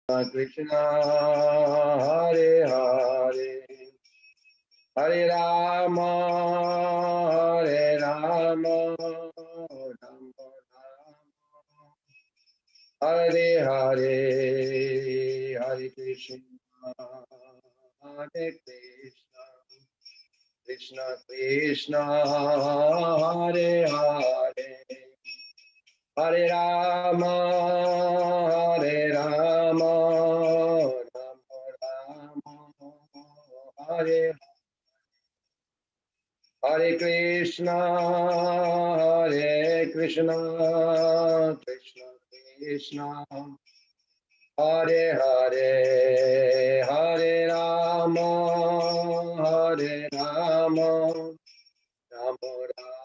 Krishna, Hare Hare, Hare Rama, Hare Rama, Rama Rama, Hare Hare, Hare Krishna, Hare Krishna, Krishna Krishna, Hare Hare, Hare Rama, Hare Rama, Rama Rama, Hare Hare Krishna, Hare Krishna, Krishna Krishna, Hare Hare, Hare Rama, Hare Rama, Rama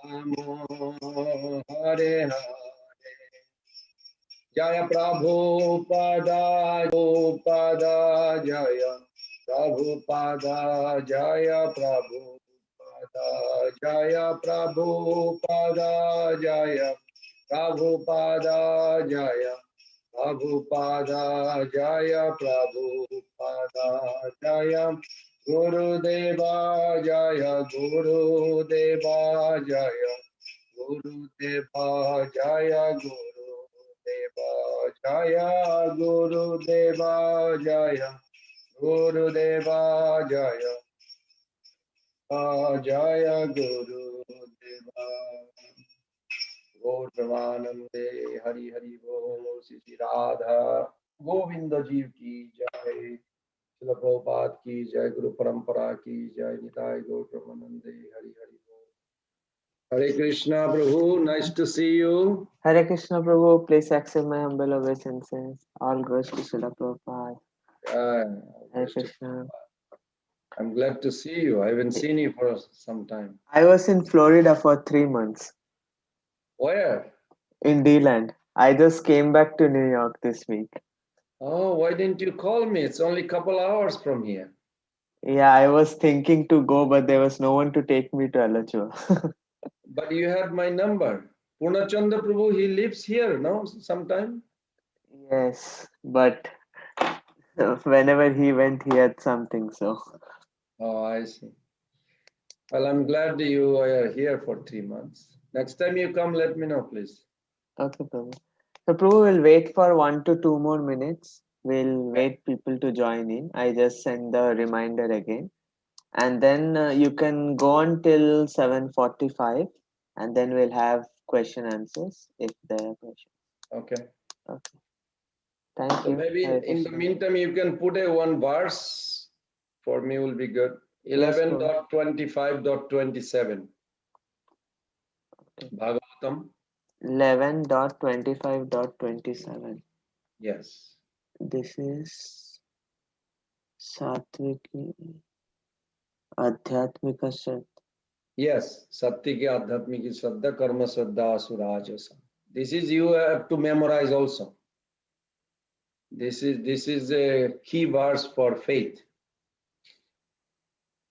Rama, Hare Hare. Jaya Prabhupada, Prabhupada, Jaya Prabhupada, Jaya Prabhupada, Jaya Prabhupada, Jaya Prabhupada, Jaya Prabhupada, Jaya Prabhupada, Jaya Gurudeva, Jaya Gurudeva, Jaya Gurudeva, Jaya Gurudeva, Jaya Gurudeva, Jaya Gurudeva, Jaya Jaya Gurudeva. Gaur Pramanande, Hari Hari Bol, Sri Radha Govinda Jeev ki Jai, Srila Prabhupada ki Jai, Guru Parampara ki Jai, Nitai Gaur Pramanande, Hari Hari Bol. Hare Krishna Prabhu, nice to see you. Hare Krishna Prabhu, please accept my humble obeisances. All glories to Srila Prabhupada. Hare Krishna. I'm glad to see you. I haven't seen you for some time. I was in Florida for 3 months. Where? In D-Land. I just came back to New York this week. Oh, why didn't you call me? It's only a couple hours from here. Yeah, I was thinking to go, but there was no one to take me to Alachua. But you had my number. Purnachanda Prabhu, he lives here, no? Sometime? Yes, but whenever he went, he had something, so. Oh, I see. Well, I'm glad you are here for 3 months. Next time you come, let me know, please. Okay, Prabhu. So, Prabhu will wait for 1 to 2 more minutes. We'll wait people to join in. I just send the reminder again. And then you can go on till 7:45, and then we'll have question answers if there are questions. Okay. Okay. Thank So you. maybe in the meantime, you can put a one verse for me will be good. 11.25.27. Bhagavatam. 11.25.27. Yes. This is Satviki Adhyatmika Shraddha. Yes. Sattiki Adhyatmiki Shraddha Karma Shraddha Asurajasa. This is you have to memorize also. This is a key verse for faith.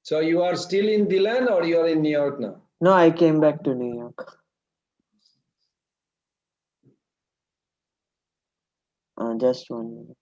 So you are still in Dilan or you are in New York now? No, I came back to New York. Just 1 minute.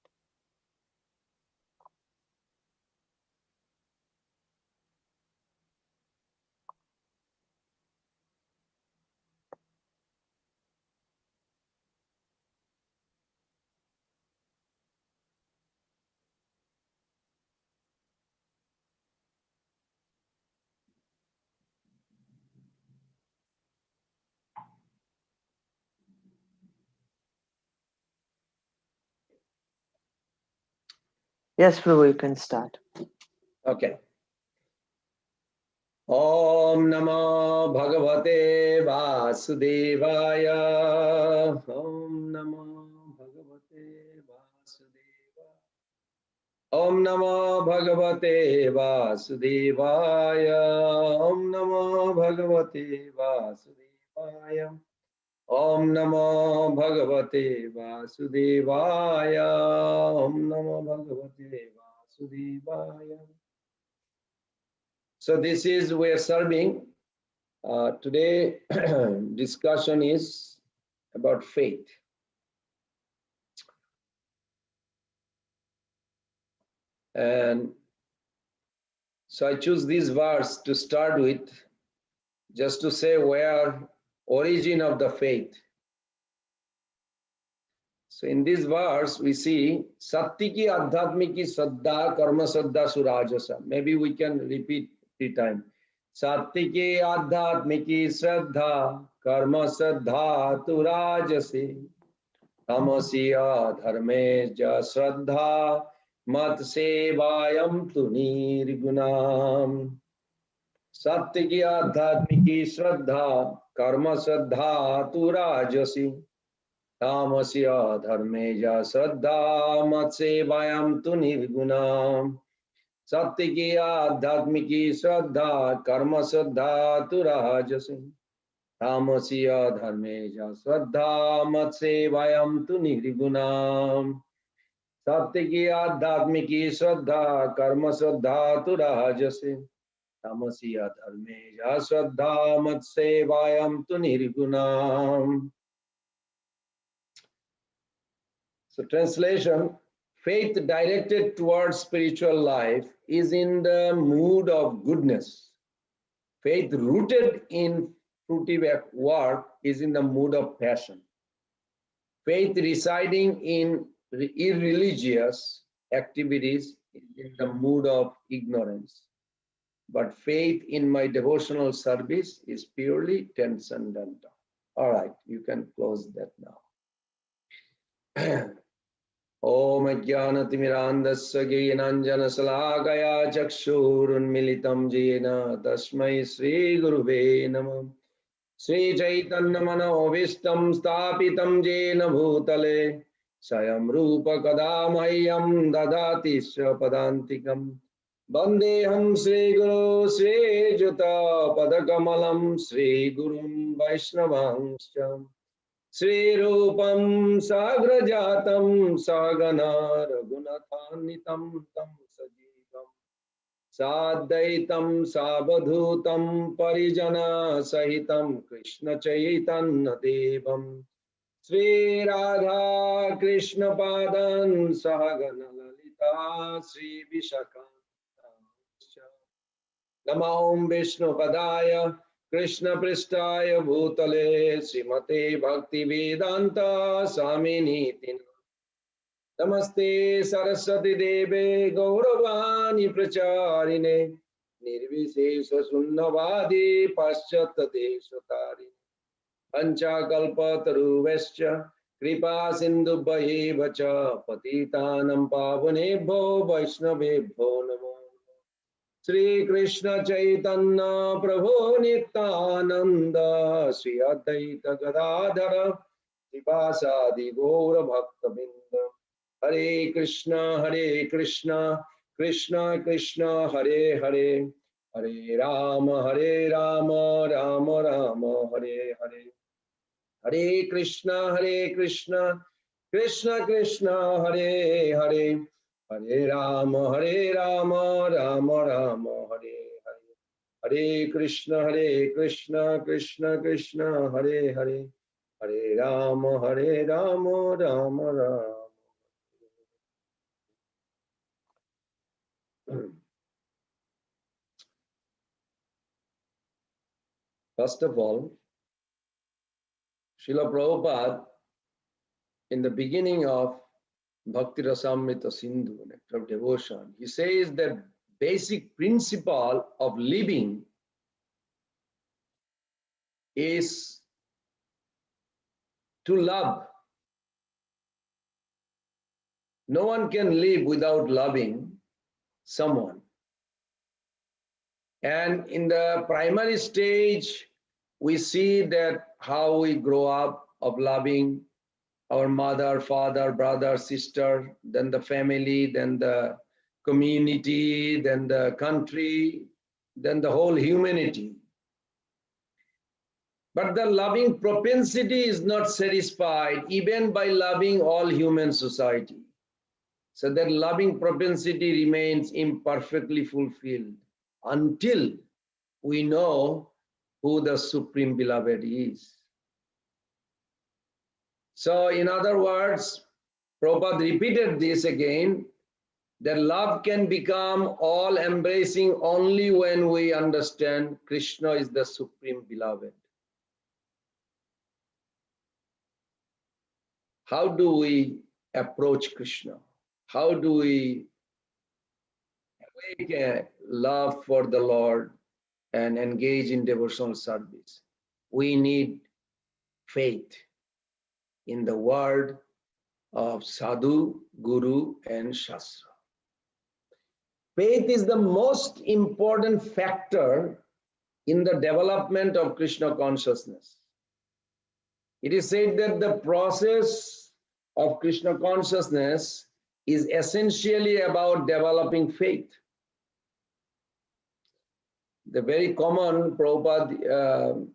Yes, Prabhu, you can start. Okay. Om Namo Bhagavate Vasudevaya. Om Namo Bhagavate Vasudevaya. Om Namo Bhagavate Vasudevaya. Om Namo Bhagavate Vasudevaya. Om Namo Bhagavate Vasudevaya. Om Namo Bhagavate Vasudevaya. So this is we are serving. Today discussion is about faith. And so I choose this verse to start with, just to say where origin of the faith. So in this verse we see Sattiki Adhyatmiki Saddha Karma Saddha Surajasa. Maybe we can repeat 3 times. Sattiki Adhyatmiki Saddha Karma Saddha Turajase Tamasiya Dharme Ja Shraddha Mat Sevayam Tu Nirgunam. Sattiki Adhyatmiki Shraddha Karma Saddha Turajasi Tamasya dharmeja shraddha matsevayam tu nirgunam. Sattiki adhyatmiki shraddha karma shraddha tu rajasi. Tamasya dharmeja shraddha matsevayam tu nirgunam. Sattiki adhyatmiki shraddha karma shraddha tu rajasi. Tamasya dharmeja shraddha matsevayam tu nirgunam. So translation, faith directed towards spiritual life is in the mood of goodness. Faith rooted in fruitive work is in the mood of passion. Faith residing in irreligious activities is in the mood of ignorance. But faith in my devotional service is purely transcendental. All right, you can close that now. Om Jnanatimirandasya Jnananjanasalakaya Chakshurunmilitam Jena Tasmai Sri Guruve Namah. Sri Chaitanya Manovistam Stapitam Jena Bhutale Sayam Rupa Kadamahyam Dadati Padantikam Bandeham Sri Guru Sri Juta Padakamalam Sri Gurum Vaishnavangscha Sri Rupam Sagrajatam Sagana Raghunatanitam Tam Sajivam Sadaitam Sabadhutam Parijana Sahitam Krishna Chaitanya Devam Sri Radha Krishna Padan Sahagana Lalita Sri Vishakam Namahom Vishnu Padaya Krishna Pristaya Bhutale Srimate Bhakti Vedanta Swamini Namaste Saraswati Deve Gauravani Pracharine Nirvisesha Sunnavadi Paschata Deshatari Pancha Kalpa Taruvescha Kripa Sindhu Bhayevacha Patitanam Pavanebho Vaishnavebho Namo Sri Krishna Chaitanya Prabhu Nityananda Sri Advaita Gadadhara Srivasadi Gaura Bhaktavinda Hare Krishna Krishna Krishna Hare Hare Hare Rama Rama Rama Hare Hare Hare Krishna Krishna Krishna Hare Hare Hare Rama Rama Rama Hare Hare Hare Krishna Krishna Krishna Hare Hare Hare Rama Rama Rama. First of all, Srila Prabhupada, in the beginning of Bhakti Rasamrita Sindhu, Nectar of Devotion, he says that basic principle of living is to love. No one can live without loving someone. And in the primary stage, we see that how we grow up of loving our mother, father, brother, sister, then the family, then the community, then the country, then the whole humanity. But the loving propensity is not satisfied even by loving all human society. So that loving propensity remains imperfectly fulfilled until we know who the Supreme Beloved is. So in other words, Prabhupada repeated this again, that love can become all-embracing only when we understand Krishna is the Supreme Beloved. How do we approach Krishna? How do we awake love for the Lord and engage in devotional service? We need faith in the word of Sadhu, Guru, and Shastra. Faith is the most important factor in the development of Krishna consciousness. It is said that the process of Krishna consciousness is essentially about developing faith. The very common Prabhupada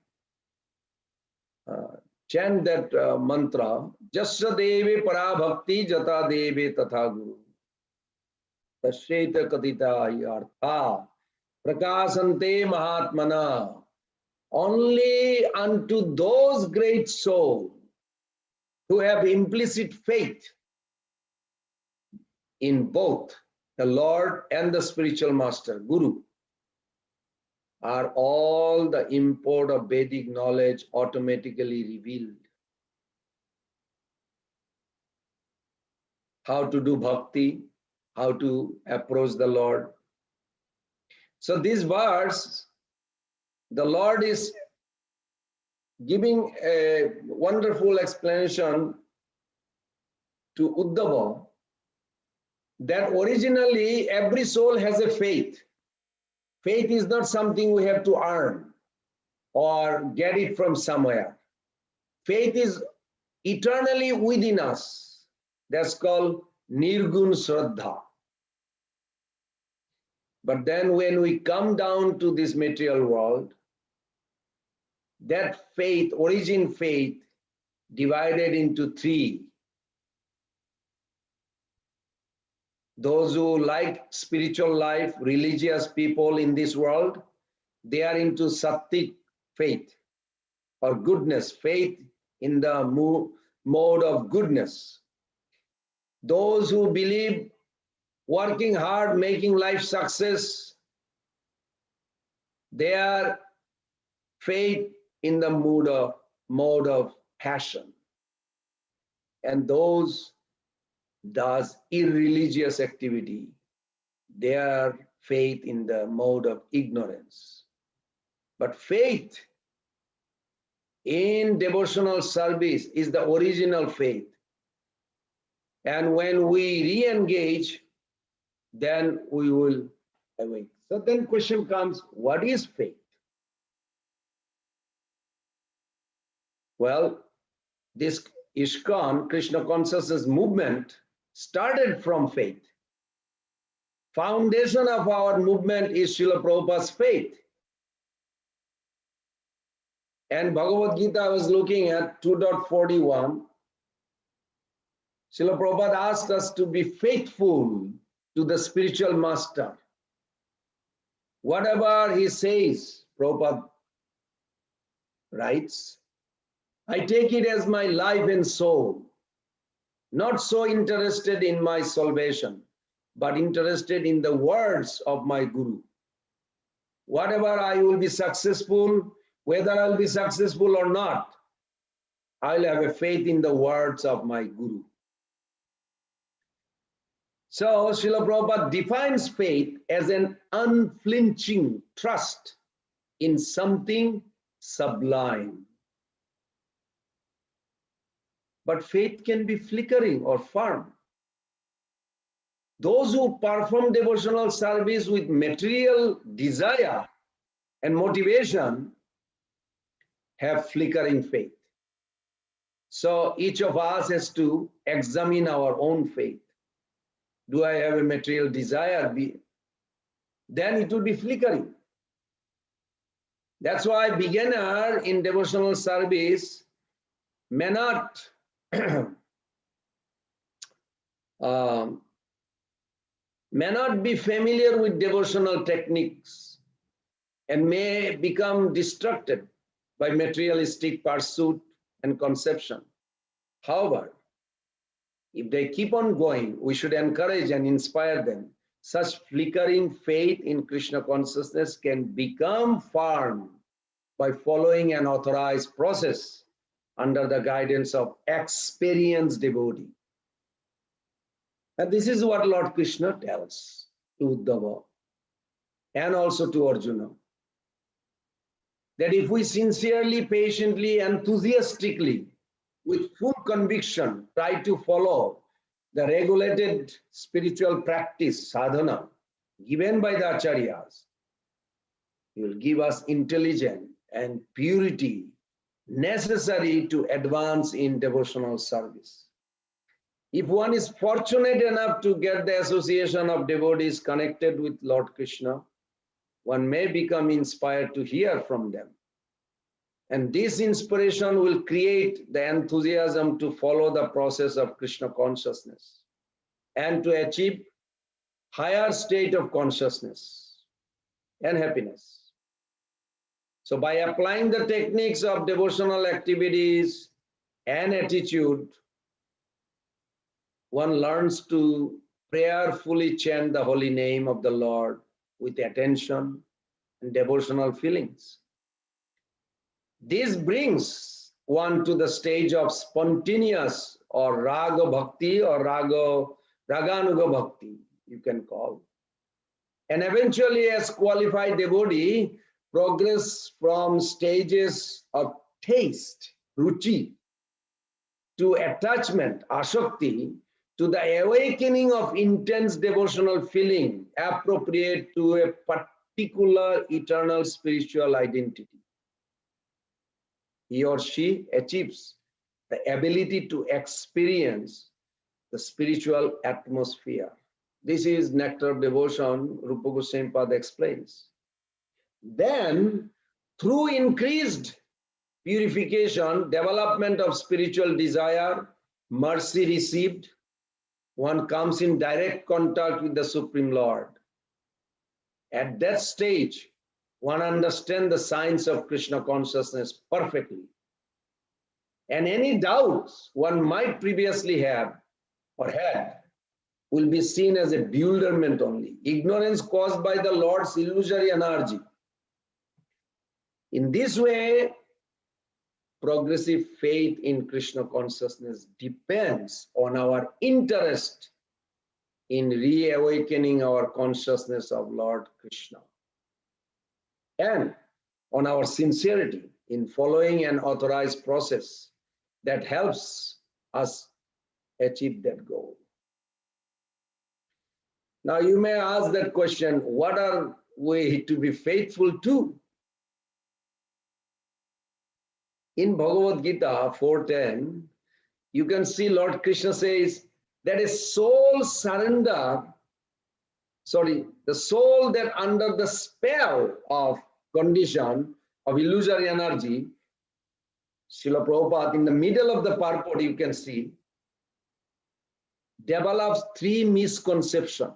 chant that mantra, Jasya Deve Para Bhakti Jata Deve Tatha Guru. Tashreta Katita Yartha Prakasante Mahatmana. Only unto those great souls who have implicit faith in both the Lord and the spiritual master, Guru, are all the import of Vedic knowledge automatically revealed. How to do bhakti, how to approach the Lord. So this verse, the Lord is giving a wonderful explanation to Uddhava that originally every soul has a faith. Faith is not something we have to earn or get it from somewhere. Faith is eternally within us. That's called Nirgun Shraddha. But then when we come down to this material world, that faith, origin faith, divided into three. Those who like spiritual life, religious people in this world, they are into Sattik faith or goodness, faith in the mode of goodness. Those who believe working hard, making life success, they are faith in the mode of passion. And those does irreligious activity, their faith in the mode of ignorance. But faith in devotional service is the original faith. And when we re-engage, then we will awake. So then question comes, what is faith? Well, this ISKCON, Krishna consciousness movement, started from faith. Foundation of our movement is Srila Prabhupada's faith. And Bhagavad Gita, I was looking at 2.41. Srila Prabhupada asked us to be faithful to the spiritual master. Whatever he says, Prabhupada writes, I take it as my life and soul, not so interested in my salvation, but interested in the words of my Guru. Whatever I will be successful, whether I'll be successful or not, I'll have a faith in the words of my Guru. So Srila Prabhupada defines faith as an unflinching trust in something sublime. But faith can be flickering or firm. Those who perform devotional service with material desire and motivation have flickering faith. So each of us has to examine our own faith. Do I have a material desire? Then it will be flickering. That's why beginner in devotional service may not be familiar with devotional techniques and may become distracted by materialistic pursuit and conception. However, If they keep on going, we should encourage and inspire them. Such flickering faith in Krishna consciousness can become firm by following an authorized process under the guidance of experienced devotee. And this is what Lord Krishna tells to Uddhava and also to Arjuna. That if we sincerely, patiently, enthusiastically, with full conviction, try to follow the regulated spiritual practice, sadhana, given by the acharyas, he will give us intelligence and purity necessary to advance in devotional service. If one is fortunate enough to get the association of devotees connected with Lord Krishna, one may become inspired to hear from them. And this inspiration will create the enthusiasm to follow the process of Krishna consciousness and to achieve higher state of consciousness and happiness. So by applying the techniques of devotional activities and attitude, one learns to prayerfully chant the holy name of the Lord with attention and devotional feelings. This brings one to the stage of spontaneous or raga bhakti or raganuga bhakti, you can call. And eventually, as qualified devotee, progress from stages of taste, ruchi, to attachment, ashakti, to the awakening of intense devotional feeling appropriate to a particular eternal spiritual identity. He or she achieves the ability to experience the spiritual atmosphere. This is nectar of devotion, Rupa Goswami Pada explains. Then, through increased purification, development of spiritual desire, mercy received, one comes in direct contact with the Supreme Lord. At that stage, one understands the science of Krishna consciousness perfectly. And any doubts one might previously have or had will be seen as a bewilderment only, ignorance caused by the Lord's illusory energy. In this way, progressive faith in Krishna consciousness depends on our interest in reawakening our consciousness of Lord Krishna and on our sincerity in following an authorized process that helps us achieve that goal. Now you may ask that question, what are we to be faithful to? In Bhagavad Gita 4:10, you can see Lord Krishna says that a soul the soul that under the spell of condition of illusory energy, Srila Prabhupada, in the middle of the purport you can see, develops three misconceptions.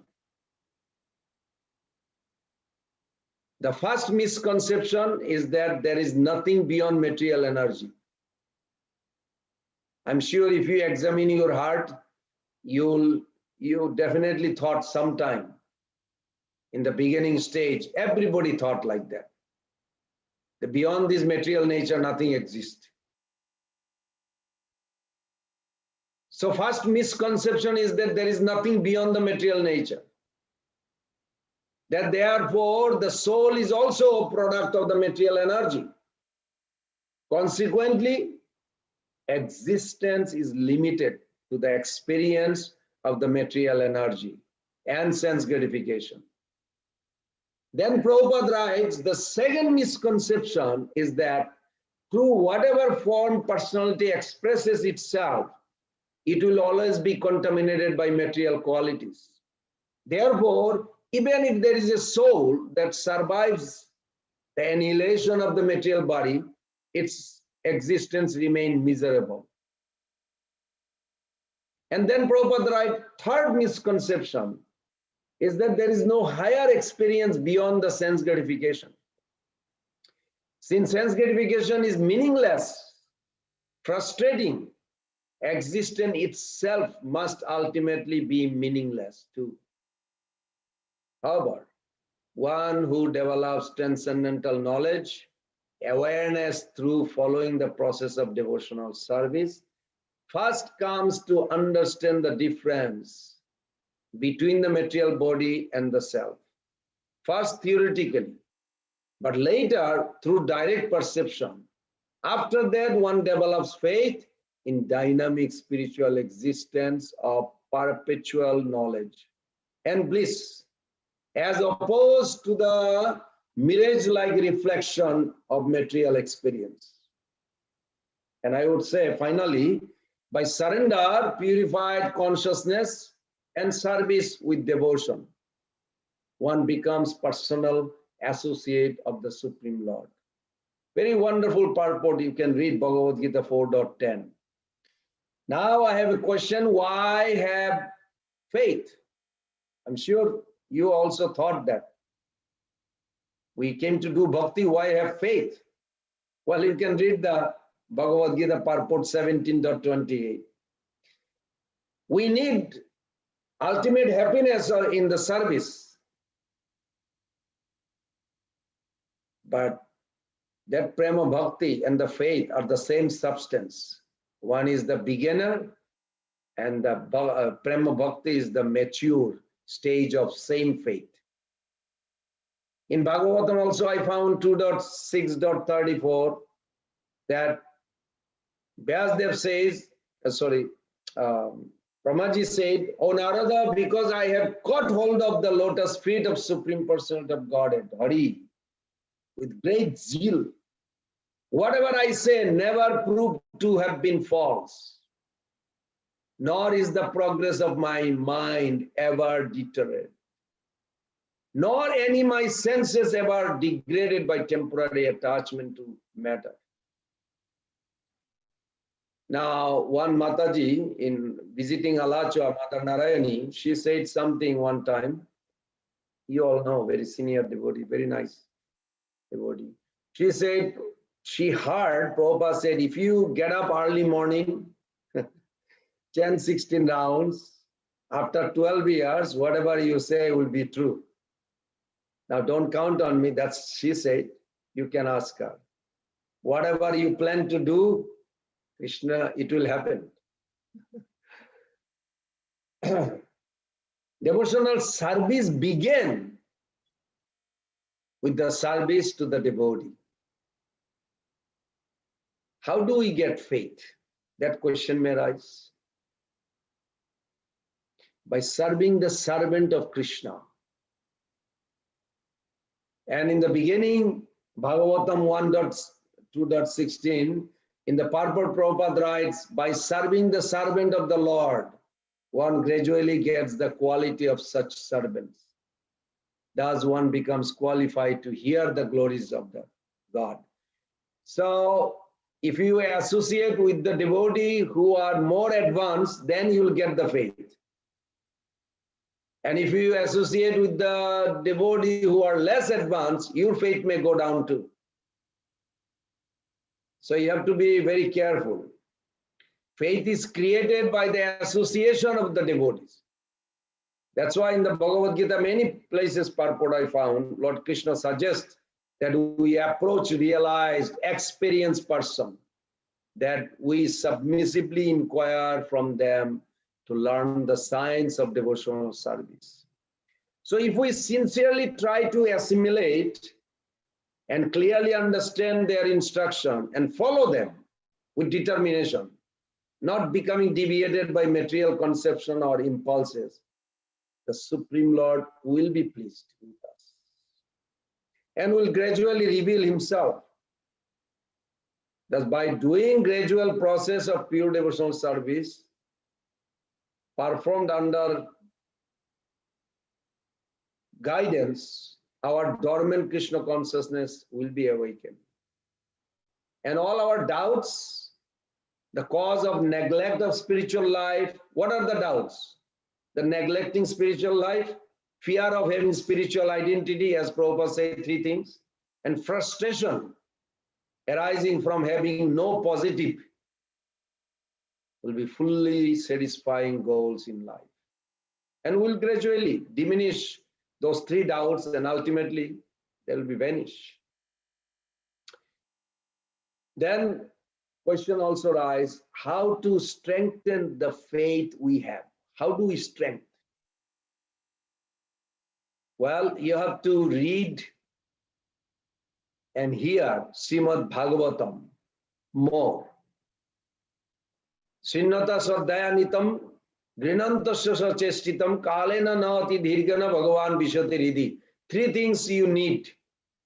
The first misconception is that there is nothing beyond material energy. I'm sure if you examine your heart, you definitely thought sometime in the beginning stage, everybody thought like that. That beyond this material nature, nothing exists. So first misconception is that there is nothing beyond the material nature. That therefore the soul is also a product of the material energy. Consequently, existence is limited to the experience of the material energy and sense gratification. Then Prabhupada writes, the second misconception is that through whatever form personality expresses itself, it will always be contaminated by material qualities. Therefore, even if there is a soul that survives the annihilation of the material body, its existence remains miserable. And then Prabhupada writes, third misconception is that there is no higher experience beyond the sense gratification. Since sense gratification is meaningless, frustrating, existence itself must ultimately be meaningless too. However, one who develops transcendental knowledge, awareness through following the process of devotional service, first comes to understand the difference between the material body and the self. First theoretically, but later through direct perception. After that, one develops faith in dynamic spiritual existence of perpetual knowledge and bliss, as opposed to the mirage-like reflection of material experience. And I would say, finally, by surrender, purified consciousness, and service with devotion, one becomes personal associate of the Supreme Lord. Very wonderful purport. You can read Bhagavad Gita 4.10. Now I have a question. Why have faith? I'm sure you also thought that. We came to do bhakti. Why have faith? Well, you can read the Bhagavad Gita purport 17.28. We need ultimate happiness in the service. But that prema bhakti and the faith are the same substance. One is the beginner and the prema bhakti is the mature stage of same faith. In Bhagavatam also I found 2.6.34 that Vyasdev says, Brahmaji said, O Narada, because I have caught hold of the lotus feet of Supreme Personality of Godhead, Hari, with great zeal, whatever I say never proved to have been false, nor is the progress of my mind ever deterred, nor any my senses ever degraded by temporary attachment to matter. Now, one Mataji, in visiting Alachua, Mother Narayani, she said something one time. You all know, very senior devotee, very nice devotee. She said, she heard Prabhupada said, if you get up early morning, 10, 16 rounds, after 12 years, whatever you say will be true. Now, don't count on me. That's, she said, you can ask her. Whatever you plan to do, Krishna, it will happen. Devotional service began with the service to the devotee. How do we get faith? That question may rise. By serving the servant of Krishna. And in the beginning, Bhagavatam 1.2.16, in the purport Prabhupada writes, by serving the servant of the Lord, one gradually gets the quality of such servants. Thus one becomes qualified to hear the glories of the God. So if you associate with the devotee who are more advanced, then you will get the faith. And if you associate with the devotee who are less advanced, your faith may go down too. So you have to be very careful. Faith is created by the association of the devotees. That's why in the Bhagavad Gita, many places purport I found, Lord Krishna suggests that we approach realized, experienced person, that we submissively inquire from them to learn the science of devotional service. So if we sincerely try to assimilate and clearly understand their instruction and follow them with determination, not becoming deviated by material conception or impulses, the Supreme Lord will be pleased with us and will gradually reveal himself. Thus, by doing gradual process of pure devotional service, performed under guidance, our dormant Krishna consciousness will be awakened. And all our doubts, the cause of neglect of spiritual life, what are the doubts? The neglecting spiritual life, fear of having spiritual identity, as Prabhupada said, 3 things, and frustration arising from having no positive will be fully satisfying goals in life. And will gradually diminish those 3 doubts, and ultimately they will be vanished. Then question also arises, how to strengthen the faith we have? How do we strengthen? Well, you have to read and hear Srimad Bhagavatam more. Srinnata Sardayanitam Grinantasya Sachestitam Kalena Nati Dhirgana Bhagavan Vishati Ridhi. 3 things you need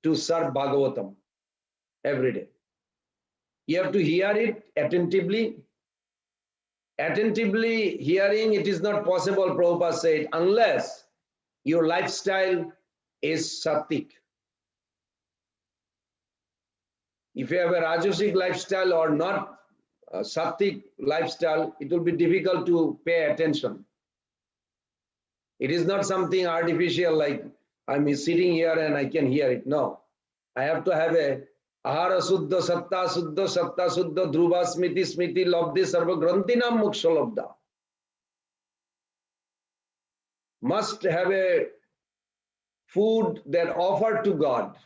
to serve Bhagavatam every day. You have to hear it attentively. Attentively hearing, it is not possible, Prabhupada said, unless your lifestyle is sattvic. If you have a rajasic lifestyle or not a sattvic lifestyle, it will be difficult to pay attention. It is not something artificial like I'm sitting here and I can hear it. No, I have to have a ahara suddha, satta suddha, dhruva smiti smiti labdhi sarva grantinam moksha labdha. Must have a food that offered to God.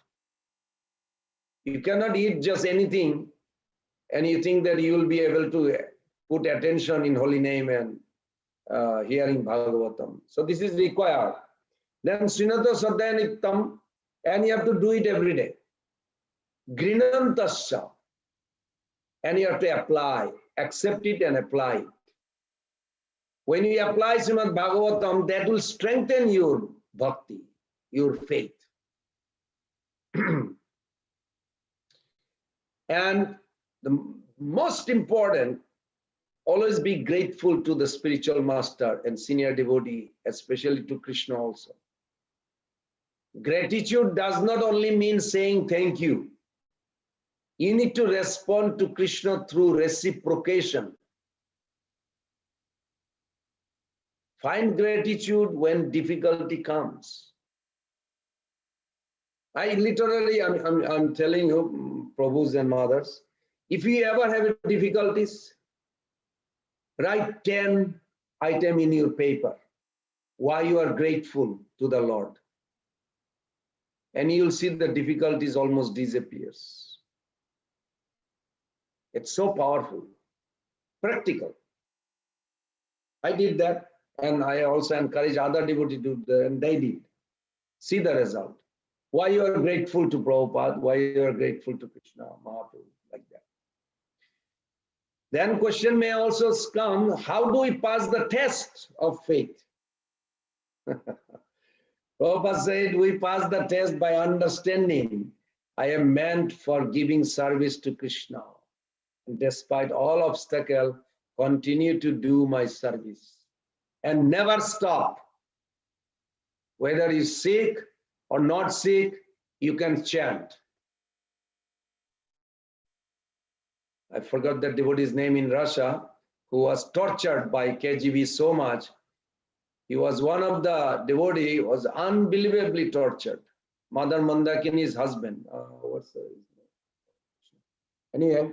You cannot eat just anything and you think that you will be able to put attention in holy name and hearing Bhagavatam. So this is required. Then Srinata Sadhyanittam, and you have to do it every day. Grinantasya, and you have to apply, accept it and apply it. When you apply Srimad Bhagavatam, that will strengthen your bhakti, your faith. And the most important, always be grateful to the spiritual master and senior devotee, especially to Krishna also. Gratitude does not only mean saying thank you. You need to respond to Krishna through reciprocation. Find gratitude when difficulty comes. I literally, I'm telling you, Prabhus and mothers, if you ever have difficulties, write 10 items in your paper why you are grateful to the Lord. And you'll see the difficulties almost disappears. It's so powerful, practical. I did that, and I also encourage other devotees to do that, and they did. See the result. Why you are grateful to Prabhupada, why you are grateful to Krishna, Mahaprabhu, like that. Then question may also come, how do we pass the test of faith? Prabhupada said, we pass the test by understanding I am meant for giving service to Krishna. And despite all obstacles, continue to do my service. And never stop. Whether you're sick or not sick, you can chant. I forgot the devotee's name in Russia, who was tortured by KGB so much. He was one of the devotees, was unbelievably tortured. Mother Mandakini's husband. What's the name? Anyway,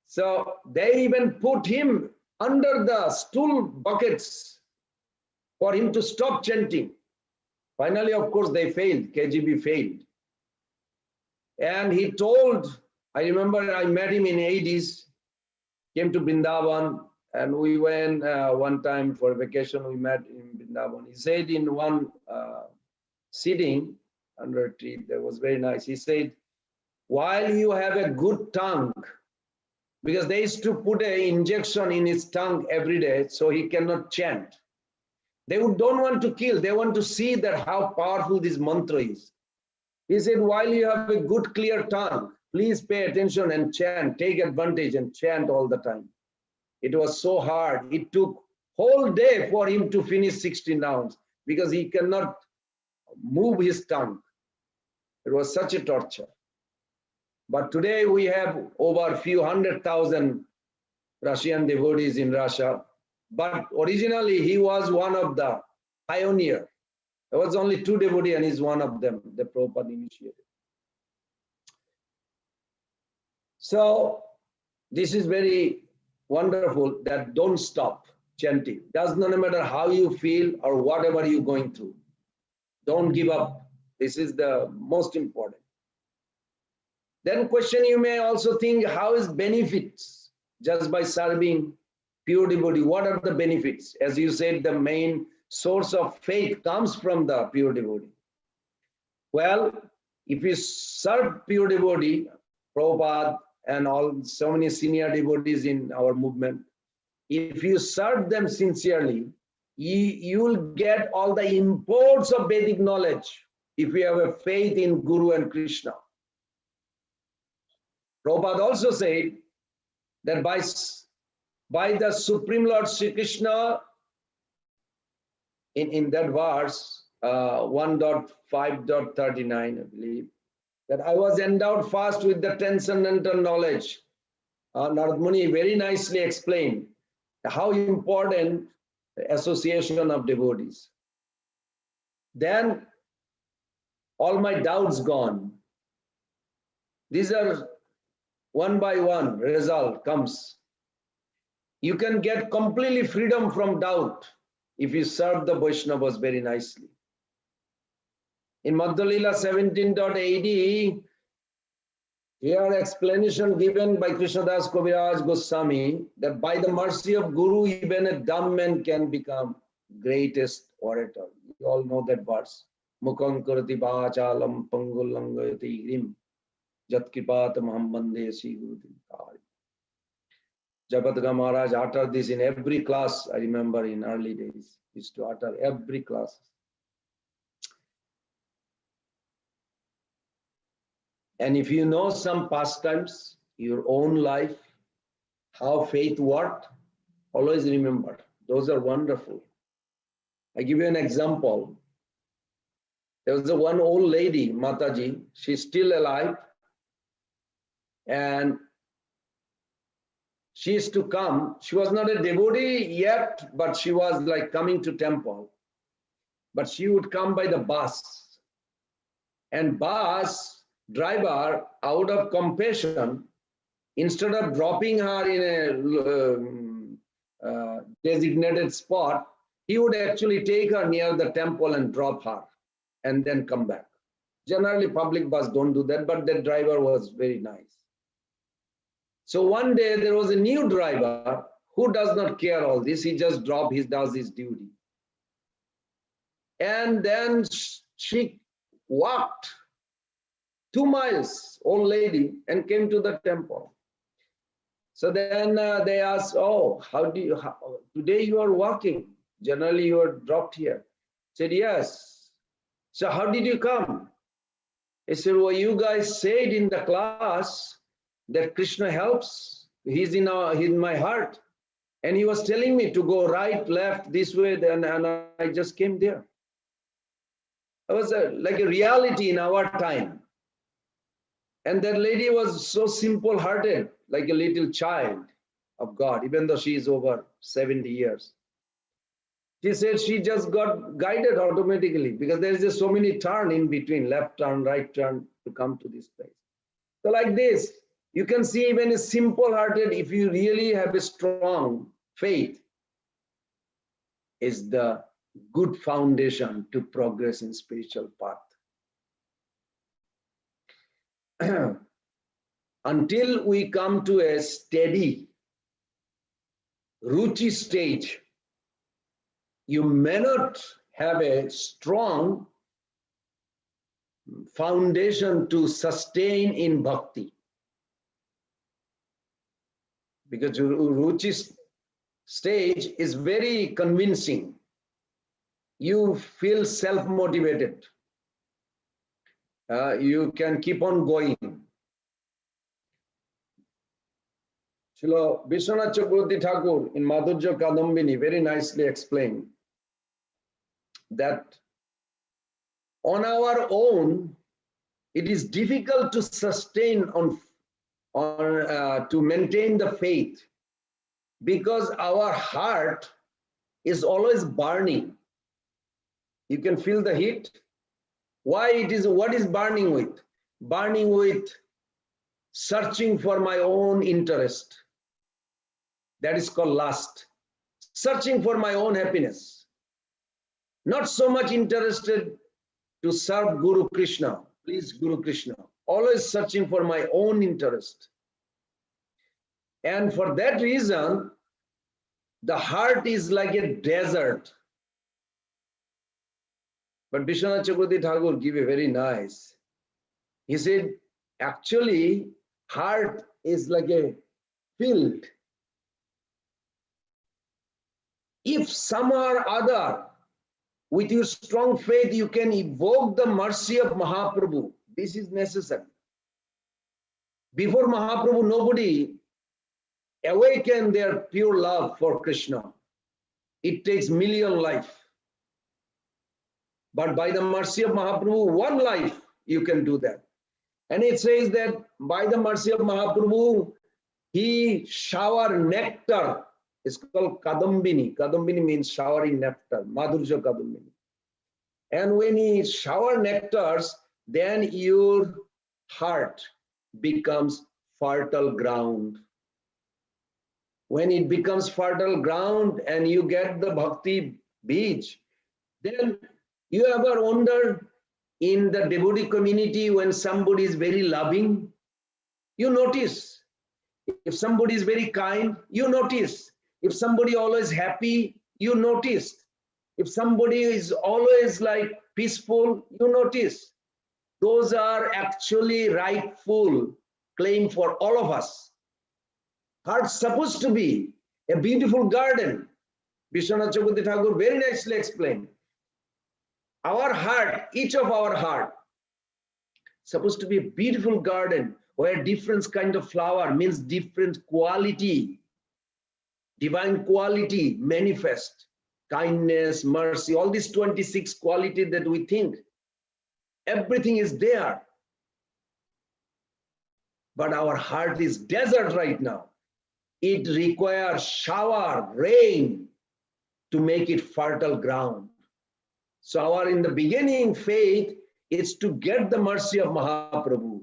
so they even put him under the stool buckets for him to stop chanting. Finally, of course, they failed. KGB failed. And he told, I remember I met him in 80s, came to Vrindavan, and we went one time for vacation, we met in Vrindavan. He said in one sitting under a tree, that was very nice. He said, while you have a good tongue, because they used to put an injection in his tongue every day so he cannot chant. They don't want to kill, they want to see that how powerful this mantra is. He said, while you have a good clear tongue, please pay attention and chant, take advantage and chant all the time. It was so hard. It took whole day for him to finish 16 rounds because he cannot move his tongue. It was such a torture. But today we have over a few 100,000 Russian devotees in Russia. But originally he was one of the pioneers. There was only 2 devotees and he's one of them, the Prabhupada initiated. So this is very wonderful that don't stop chanting. Does not matter how you feel or whatever you're going through. Don't give up. This is the most important. Then question you may also think, how is benefits just by serving pure devotee? What are the benefits? As you said, the main source of faith comes from the pure devotee. Well, if you serve pure devotee, Prabhupada and so many senior devotees in our movement, if you serve them sincerely, you will get all the imports of Vedic knowledge if you have a faith in Guru and Krishna. Prabhupada also said that by the Supreme Lord Sri Krishna, in that verse 1.5.39, I believe, that I was endowed first with the transcendental knowledge. Narad Muni very nicely explained how important the association of devotees. Then all my doubts gone. These are one by one result comes. You can get completely freedom from doubt if you serve the Vaishnavas very nicely. In Madhya Lila 17.80, here explanation given by Krishnadas Kaviraj Goswami that by the mercy of Guru, even a dumb man can become greatest orator. You all know that verse. Mukham karati vachalam pangulangayati grim jat kripatam ham bande si Guru Dilkari. Jagadga Maharaj uttered this in every class. I remember in early days, he used to utter every class. And if you know some pastimes, your own life, how faith worked, always remember, those are wonderful. I give you an example. There was one old lady, Mataji, she's still alive, and she used to come. She was not a devotee yet, but she was like coming to temple. But she would come by the bus. And bus driver, out of compassion, instead of dropping her in a designated spot, he would actually take her near the temple and drop her and then come back. Generally, public bus don't do that, but that driver was very nice. So one day there was a new driver who does not care all this. He just does his duty. And then she walked 2 miles, old lady, and came to the temple. So then they asked, oh, today you are walking. Generally you are dropped here. Said, yes. So how did you come? He said, well, you guys said in the class that Krishna helps. He's in my heart. And he was telling me to go right, left, this way, and I just came there. It was like a reality in our time. And that lady was so simple-hearted, like a little child of God, even though she is over 70 years. She said she just got guided automatically because there is just so many turns in between, left turn, right turn, to come to this place. So like this, you can see even a simple-hearted, if you really have a strong faith, is the good foundation to progress in spiritual path. Until we come to a steady ruchi stage, you may not have a strong foundation to sustain in bhakti. Because ruchi stage is very convincing. You feel self-motivated. You can keep on going. Srila Vishwanath Chakravarti Thakur in Madhurya Kadambini very nicely explained that on our own, it is difficult to sustain to maintain the faith because our heart is always burning. You can feel the heat. What is burning with? Burning with searching for my own interest. That is called lust. Searching for my own happiness. Not so much interested to serve Guru Krishna, please Guru Krishna. Always searching for my own interest. And for that reason, the heart is like a desert. But Vishwanath Chakravarti Thakur gave a very nice. He said, actually, heart is like a field. If somehow or other, with your strong faith, you can evoke the mercy of Mahaprabhu, this is necessary. Before Mahaprabhu, nobody awakened their pure love for Krishna. It takes million life. But by the mercy of Mahaprabhu, one life, you can do that. And it says that by the mercy of Mahaprabhu, he showered nectar. It's called Kadambini. Kadambini means showering nectar, Madhurja Kadambini. And when he shower nectars, then your heart becomes fertile ground. When it becomes fertile ground and you get the bhakti beach, then you ever wonder in the devotee community when somebody is very loving, you notice. If somebody is very kind, you notice. If somebody always happy, you notice. If somebody is always like peaceful, you notice. Those are actually rightful claim for all of us. Heart's supposed to be a beautiful garden. Vishwanath Chakravarti Thakur very nicely explained. Our heart, each of our heart, supposed to be a beautiful garden where different kind of flower means different quality, divine quality manifest, kindness, mercy, all these 26 qualities that we think, everything is there. But our heart is desert right now. It requires shower, rain to make it fertile ground. So our in the beginning faith is to get the mercy of Mahaprabhu,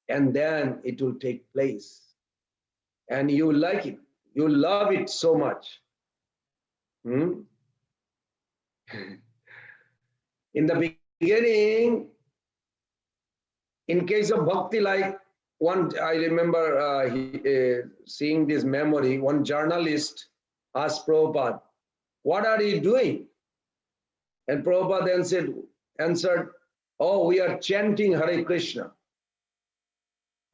and then it will take place. And you will like it. You will love it so much. In the beginning, in case of bhakti, like one, I remember seeing this memory, one journalist asked Prabhupada, what are you doing? And Prabhupada then answered, oh, we are chanting Hare Krishna.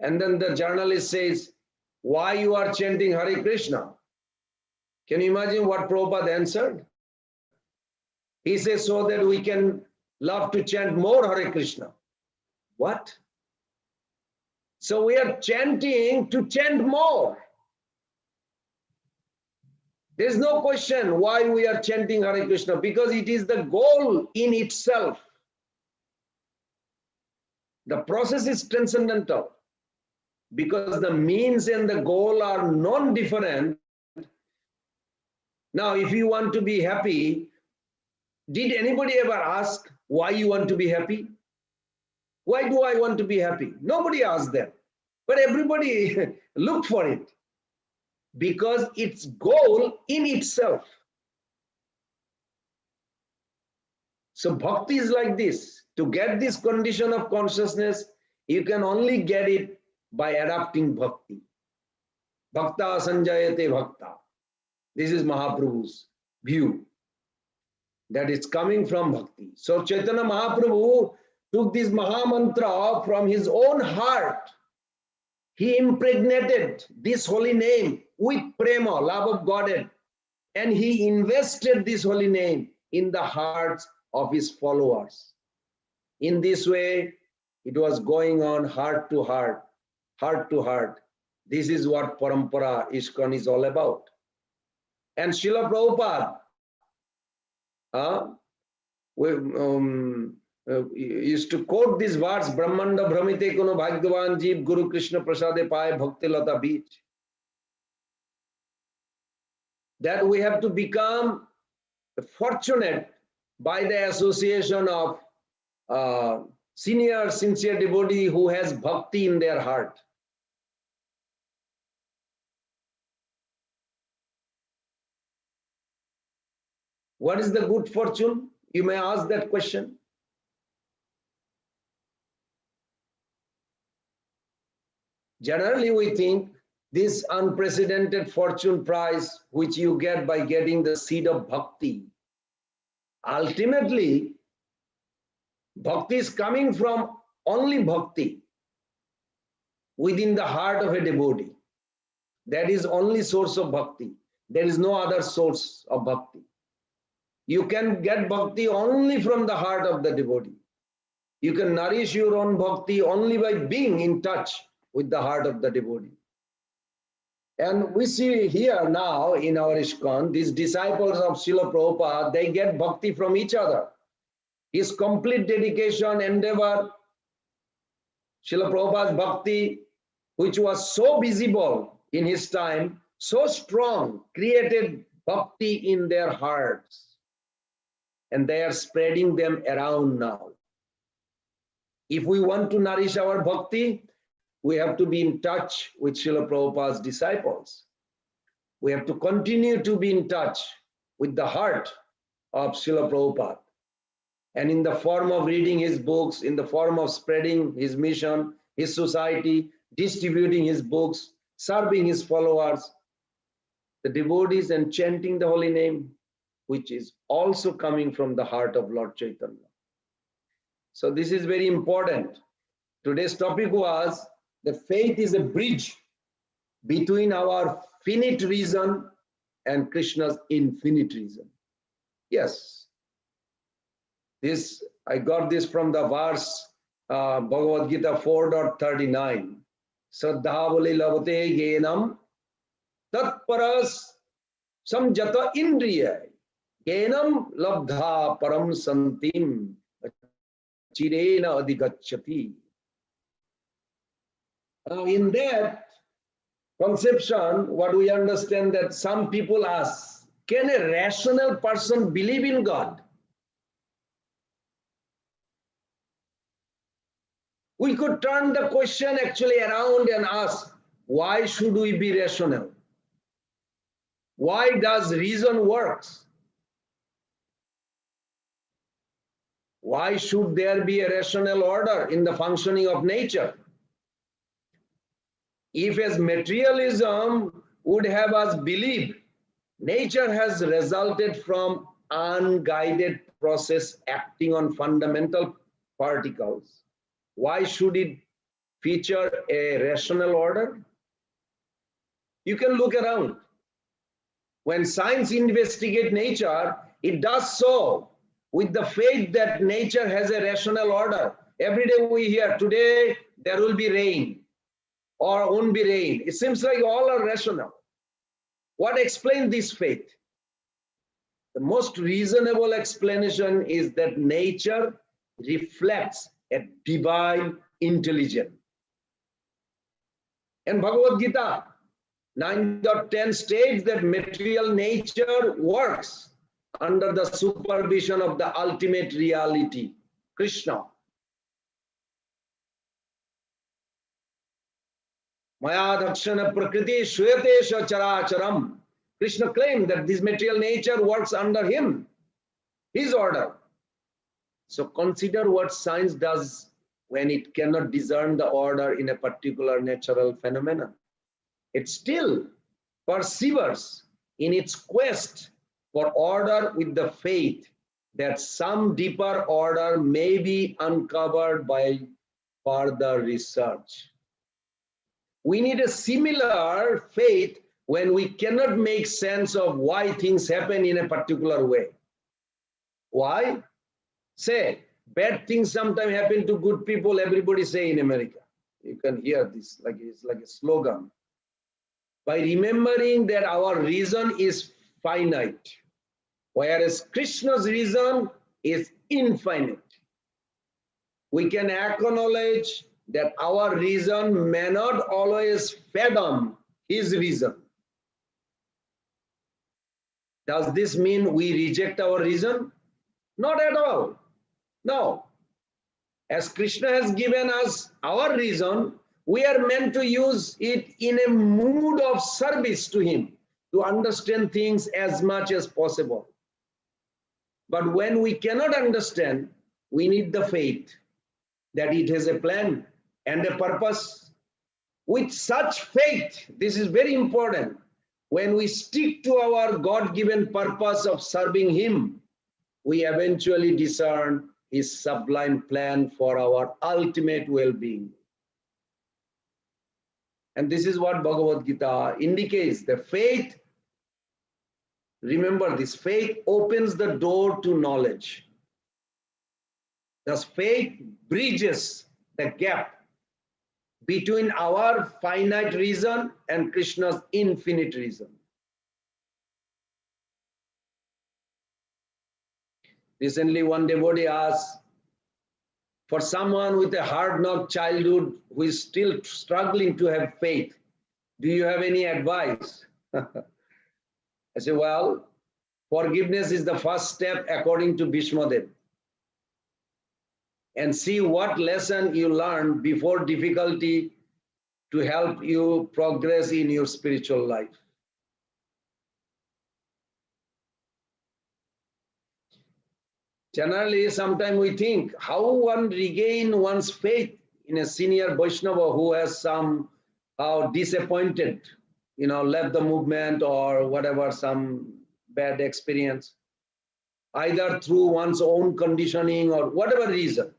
And then the journalist says, why you are chanting Hare Krishna? Can you imagine what Prabhupada answered? He says, so that we can love to chant more Hare Krishna. What? So we are chanting to chant more. There is no question why we are chanting Hare Krishna, because it is the goal in itself. The process is transcendental, because the means and the goal are non-different. Now, if you want to be happy, did anybody ever ask why you want to be happy? Why do I want to be happy? Nobody asked them, but everybody looked for it, because its goal in itself. So bhakti is like this. To get this condition of consciousness, you can only get it by adapting bhakti. Bhakta sanjayate bhakta. This is Mahaprabhu's view, that it's coming from bhakti. So Chaitanya Mahaprabhu took this Maha Mantra from his own heart. He impregnated this holy name with prema, love of Godhead, and he invested this holy name in the hearts of his followers. In this way, it was going on heart to heart, heart to heart. This is what Parampara ISKCON is all about. And Srila Prabhupada used to quote this verse, Brahmanda Brahmite Kono Bhagyavan Jeev Guru Krishna Prasade Paye Bhakti Lata Beach. That we have to become fortunate by the association of senior sincere devotee who has bhakti in their heart. What is the good fortune? You may ask that question. Generally, we think this unprecedented fortune prize, which you get by getting the seed of bhakti. Ultimately, bhakti is coming from only bhakti within the heart of a devotee. That is only source of bhakti. There is no other source of bhakti. You can get bhakti only from the heart of the devotee. You can nourish your own bhakti only by being in touch with the heart of the devotee. And we see here now in our ISKCON, these disciples of Srila Prabhupada, they get bhakti from each other. His complete dedication, endeavor, Srila Prabhupada's bhakti, which was so visible in his time, so strong, created bhakti in their hearts. And they are spreading them around now. If we want to nourish our bhakti, we have to be in touch with Srila Prabhupada's disciples. We have to continue to be in touch with the heart of Srila Prabhupada. And in the form of reading his books, in the form of spreading his mission, his society, distributing his books, serving his followers, the devotees, and chanting the holy name, which is also coming from the heart of Lord Chaitanya. So this is very important. Today's topic was that faith is a bridge between our finite reason and Krishna's infinite reason. Yes, this I got this from the verse Bhagavad Gita 4.39. Shraddhavali lavate genam tatparas samjata indriya genam labdha param santim chirena adhigacchati. In that conception, what we understand that some people ask, can a rational person believe in God? We could turn the question actually around and ask, why should we be rational? Why does reason works? Why should there be a rational order in the functioning of nature? If as materialism would have us believe nature has resulted from unguided process acting on fundamental particles, why should it feature a rational order? You can look around. When science investigates nature, it does so with the faith that nature has a rational order. Every day we hear, today there will be rain or won't be rain. It seems like all are rational. What explains this faith? The most reasonable explanation is that nature reflects a divine intelligence. And Bhagavad Gita 9.10 states that material nature works under the supervision of the ultimate reality, Krishna. Maya dakshana prakriti shvetesha characharam. Krishna claimed that this material nature works under him, his order. So consider what science does when it cannot discern the order in a particular natural phenomenon. It still perseveres in its quest for order with the faith that some deeper order may be uncovered by further research. We need a similar faith when we cannot make sense of why things happen in a particular way. Why? Say, bad things sometimes happen to good people, everybody say in America. You can hear this, like it's like a slogan. By remembering that our reason is finite, whereas Krishna's reason is infinite. We can acknowledge that our reason may not always fathom his reason. Does this mean we reject our reason? Not at all. No. As Krishna has given us our reason, we are meant to use it in a mood of service to him, to understand things as much as possible. But when we cannot understand, we need the faith that it has a plan and a purpose. With such faith, this is very important. When we stick to our God-given purpose of serving Him, we eventually discern His sublime plan for our ultimate well-being. And this is what Bhagavad Gita indicates. The faith, remember this, faith opens the door to knowledge. Thus, faith bridges the gap between our finite reason and Krishna's infinite reason. Recently, one devotee asked, for someone with a hard-knocked childhood who is still struggling to have faith, do you have any advice? I say, well, forgiveness is the first step according to Bhishmadev. And see what lesson you learned before difficulty to help you progress in your spiritual life. Generally, sometimes we think how one regain one's faith in a senior Vaishnava who has somehow disappointed, left the movement or whatever, some bad experience, either through one's own conditioning or whatever reason.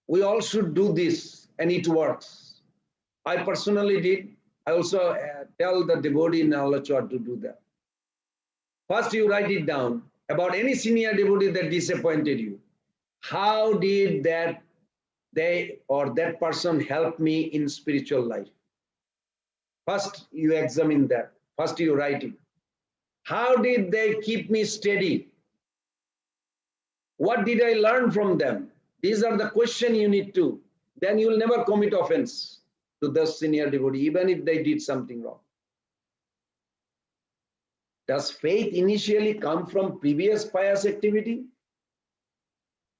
We all should do this and it works. I personally did. I also tell the devotee in Alachar to do that. First, you write it down about any senior devotee that disappointed you. How did that person help me in spiritual life? First, you examine that. First, you write it. How did they keep me steady? What did I learn from them? These are the questions you need to. Then you will never commit offense to the senior devotee, even if they did something wrong. Does faith initially come from previous pious activity?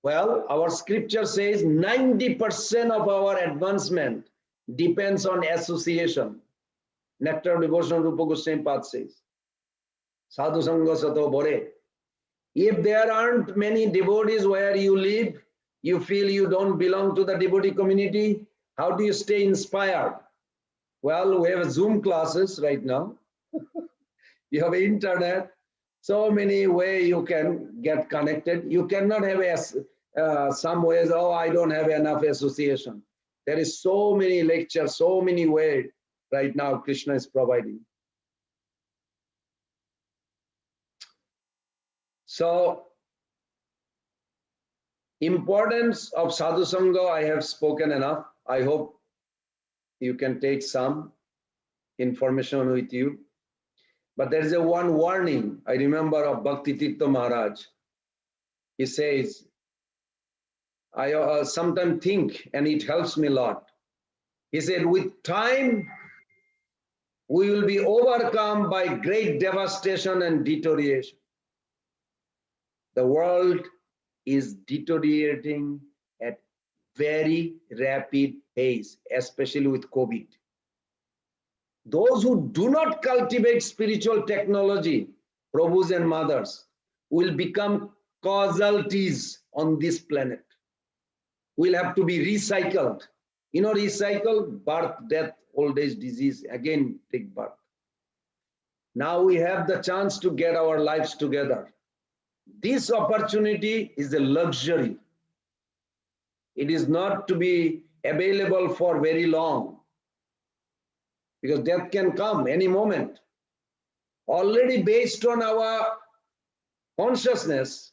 Well, our scripture says 90% of our advancement depends on association. Nectar of Devotion Rupa Goswami Pad says, Sadhu Sangha Sato Bore. If there aren't many devotees where you live, you feel you don't belong to the devotee community, how do you stay inspired? Well, we have Zoom classes right now. You have internet, so many ways you can get connected. You cannot have some ways, oh, I don't have enough association. There is so many lectures, so many ways right now Krishna is providing. So, importance of Sadhu Sangha, I have spoken enough. I hope you can take some information with you. But there is one warning I remember of Bhakti Tirtha Maharaj. He says, I sometimes think, and it helps me a lot. He said, with time, we will be overcome by great devastation and deterioration. The world is deteriorating at very rapid pace, especially with COVID. Those who do not cultivate spiritual technology, Prabhus and mothers, will become casualties on this planet. Will have to be recycled. Recycle, birth, death, old age, disease, again take birth. Now we have the chance to get our lives together. This opportunity is a luxury. It is not to be available for very long, because death can come any moment. Already based on our consciousness,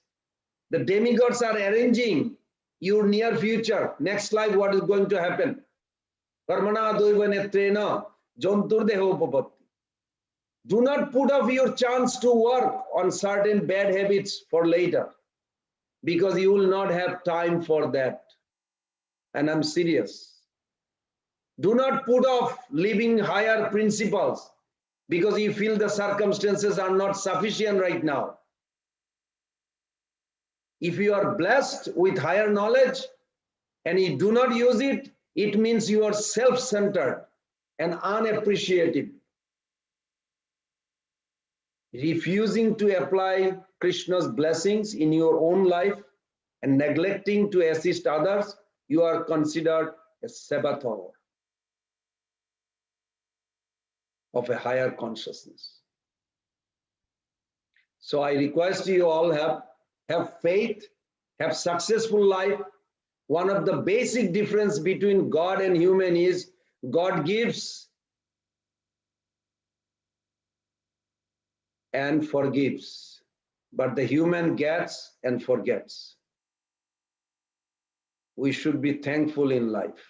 the demigods are arranging your near future, next life, what is going to happen. Karmana doiva netrena jantur deho upapatti. Do not put off your chance to work on certain bad habits for later, because you will not have time for that. And I'm serious. Do not put off living higher principles because you feel the circumstances are not sufficient right now. If you are blessed with higher knowledge and you do not use it, it means you are self-centered and unappreciative. refusing to apply Krishna's blessings in your own life and neglecting to assist others, you are considered a saboteur of a higher consciousness. So I request you all have faith, have successful life. One of the basic difference between God and human is God gives and forgives, but the human gets and forgets. We should be thankful in life.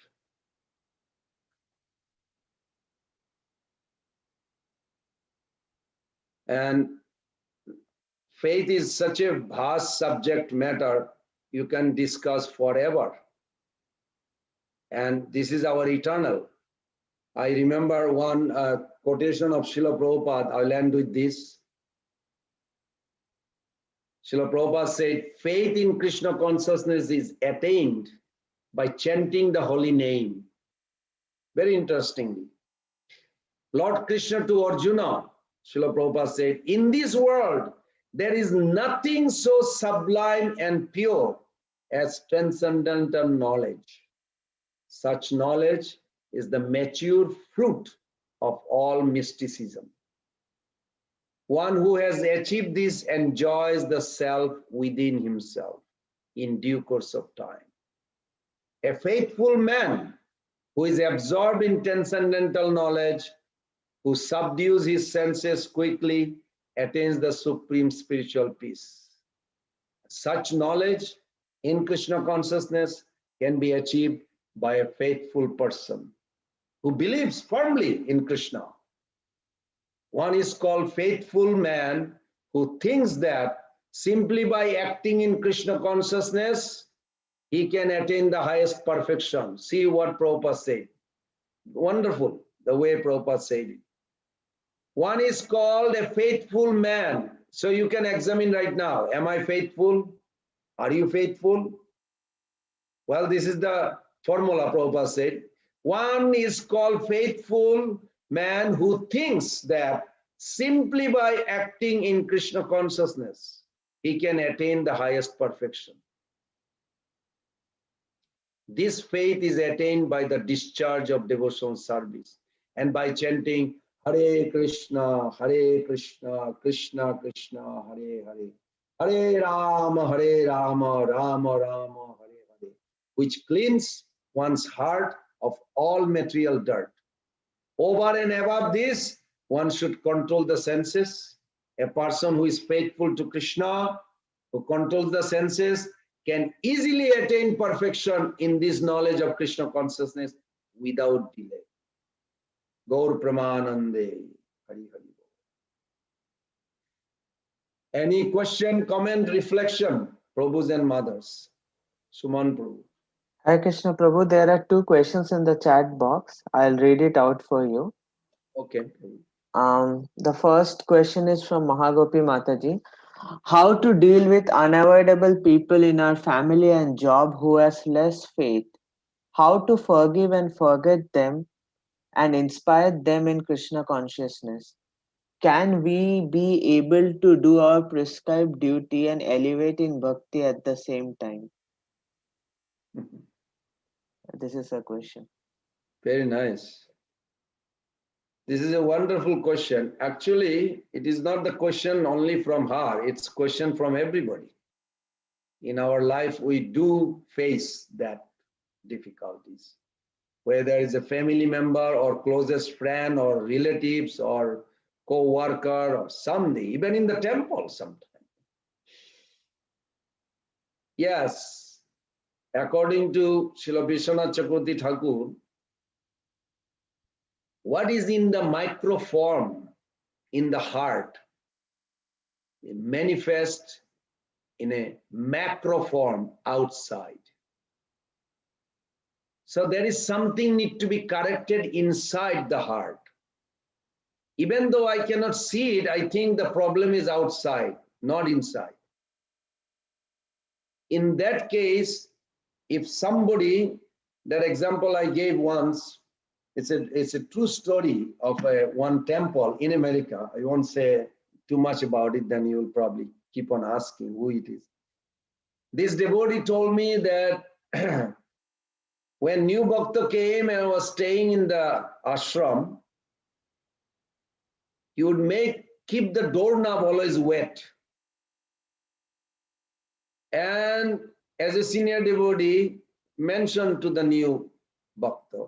And faith is such a vast subject matter you can discuss forever. And this is our eternal. I remember one quotation of Srila Prabhupada. I'll end with this. Srila Prabhupada said, faith in Krishna consciousness is attained by chanting the holy name. Very interestingly. Lord Krishna to Arjuna, Srila Prabhupada said, in this world, there is nothing so sublime and pure as transcendental knowledge. Such knowledge is the mature fruit of all mysticism. One who has achieved this enjoys the self within himself in due course of time. A faithful man who is absorbed in transcendental knowledge, who subdues his senses quickly, attains the supreme spiritual peace. Such knowledge in Krishna consciousness can be achieved by a faithful person who believes firmly in Krishna. One is called faithful man who thinks that simply by acting in Krishna consciousness, he can attain the highest perfection. See what Prabhupada said. Wonderful, the way Prabhupada said it. One is called a faithful man. So you can examine right now. Am I faithful? Are you faithful? Well, this is the formula Prabhupada said. One is called faithful man who thinks that simply by acting in Krishna consciousness, he can attain the highest perfection. This faith is attained by the discharge of devotional service and by chanting Hare Krishna, Krishna Krishna, Hare Hare, Hare Rama, Rama Rama, Hare Hare, which cleans one's heart of all material dirt. Over and above this, one should control the senses. A person who is faithful to Krishna, who controls the senses, can easily attain perfection in this knowledge of Krishna consciousness without delay. Gaur Pramanande. Hari Hari. Any question, comment, reflection, Prabhus and mothers? Suman Prabhu. Hare Krishna Prabhu, there are two questions in the chat box. I'll read it out for you. Okay. The first question is from Mahagopi Mataji. How to deal with unavoidable people in our family and job who has less faith? How to forgive and forget them and inspire them in Krishna consciousness? Can we be able to do our prescribed duty and elevate in bhakti at the same time? This is a question. Very nice. This is a wonderful question. Actually, it is not the question only from her, it's a question from everybody. In our life, we do face that difficulties. Whether it's a family member or closest friend or relatives or co-worker or somebody, even in the temple sometimes. Yes, according to Srila Vishwanath Chakravarti Thakur, what is in the microform in the heart it manifests in a macro form outside. So there is something need to be corrected inside the heart. Even though I cannot see it, I think the problem is outside, not inside. In that case, if somebody, that example I gave once, it's a true story of one temple in America. I won't say too much about it, then you will probably keep on asking who it is. This devotee told me that when new Bhakta came and was staying in the ashram, he would keep the doorknob always wet. And as a senior devotee, mentioned to the new Bhakta,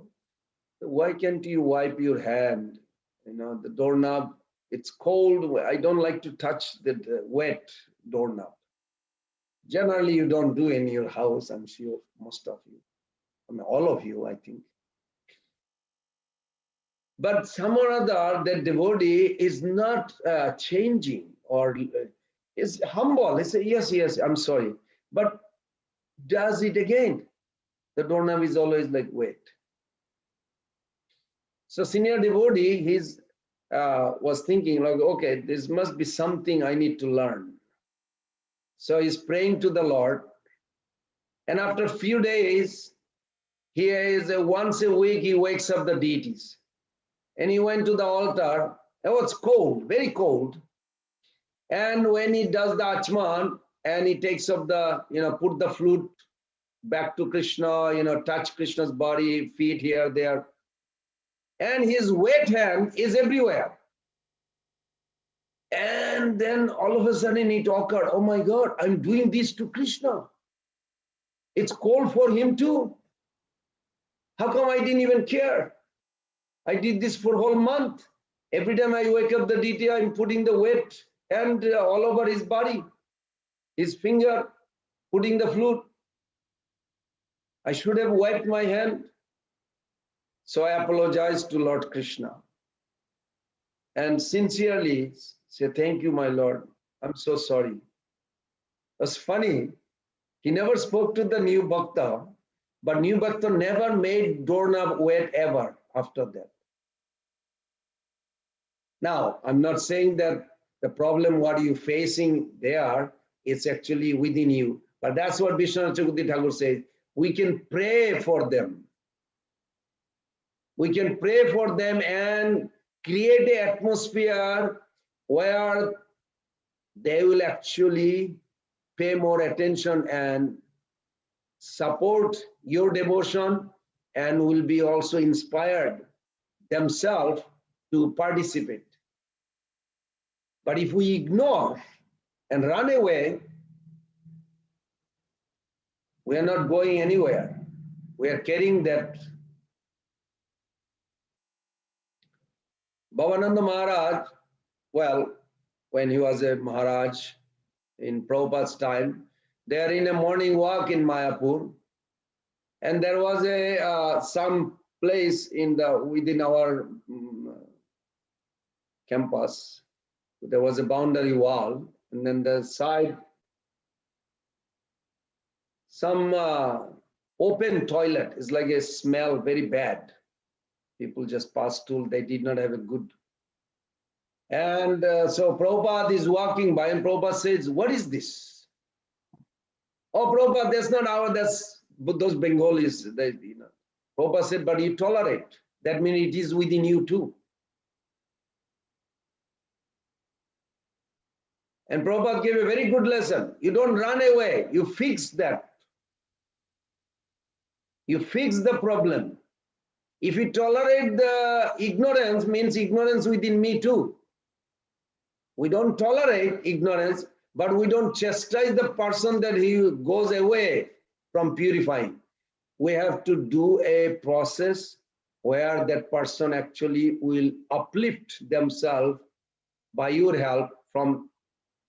why can't you wipe your hand? You know, the doorknob, it's cold. I don't like to touch the wet doorknob. Generally, you don't do in your house, I'm sure, most of you. I mean, all of you, I think. But some or other, that devotee is not changing or is humble. He says, yes, yes, I'm sorry. But does it again. The doorknob is always like wet. So senior devotee, was thinking like, okay, this must be something I need to learn. So he's praying to the Lord. And after a few days, once a week, he wakes up the deities. And he went to the altar. It was cold, very cold. And when he does the achman and he takes up put the flute back to Krishna, touch Krishna's body, feet here, there. And his wet hand is everywhere. And then all of a sudden it occurred, oh my God, I'm doing this to Krishna. It's cold for him too. How come I didn't even care? I did this for a whole month. Every time I wake up the deity, I'm putting the wet hand all over his body, his finger, putting the flute. I should have wiped my hand. So I apologized to Lord Krishna and sincerely say, thank you, my Lord. I'm so sorry. It's funny. He never spoke to the new Bhakta, but new Bhakta never made doorknob wet ever after that. Now, I'm not saying that the problem what you're facing there is actually within you, but that's what Vishwanath Chakravarti Thakur says. We can pray for them. We can pray for them and create an atmosphere where they will actually pay more attention and support your devotion and will be also inspired themselves to participate. But if we ignore and run away, we are not going anywhere. We are carrying that. Bhavananda Maharaj, well, when he was a Maharaj in Prabhupada's time, they are in a morning walk in Mayapur, and there was some place within our campus. There was a boundary wall, and then the side, some open toilet. It's like a smell, very bad. People just passed through, they did not have a good. And so Prabhupada is walking by, and Prabhupada says, what is this? Oh, Prabhupada, that's not that's those Bengalis. Prabhupada said, but you tolerate. That means it is within you too. And Prabhupada gave a very good lesson. You don't run away. You fix that. You fix the problem. If you tolerate the ignorance, means ignorance within me too. We don't tolerate ignorance, but we don't chastise the person that he goes away from purifying. We have to do a process where that person actually will uplift themselves by your help from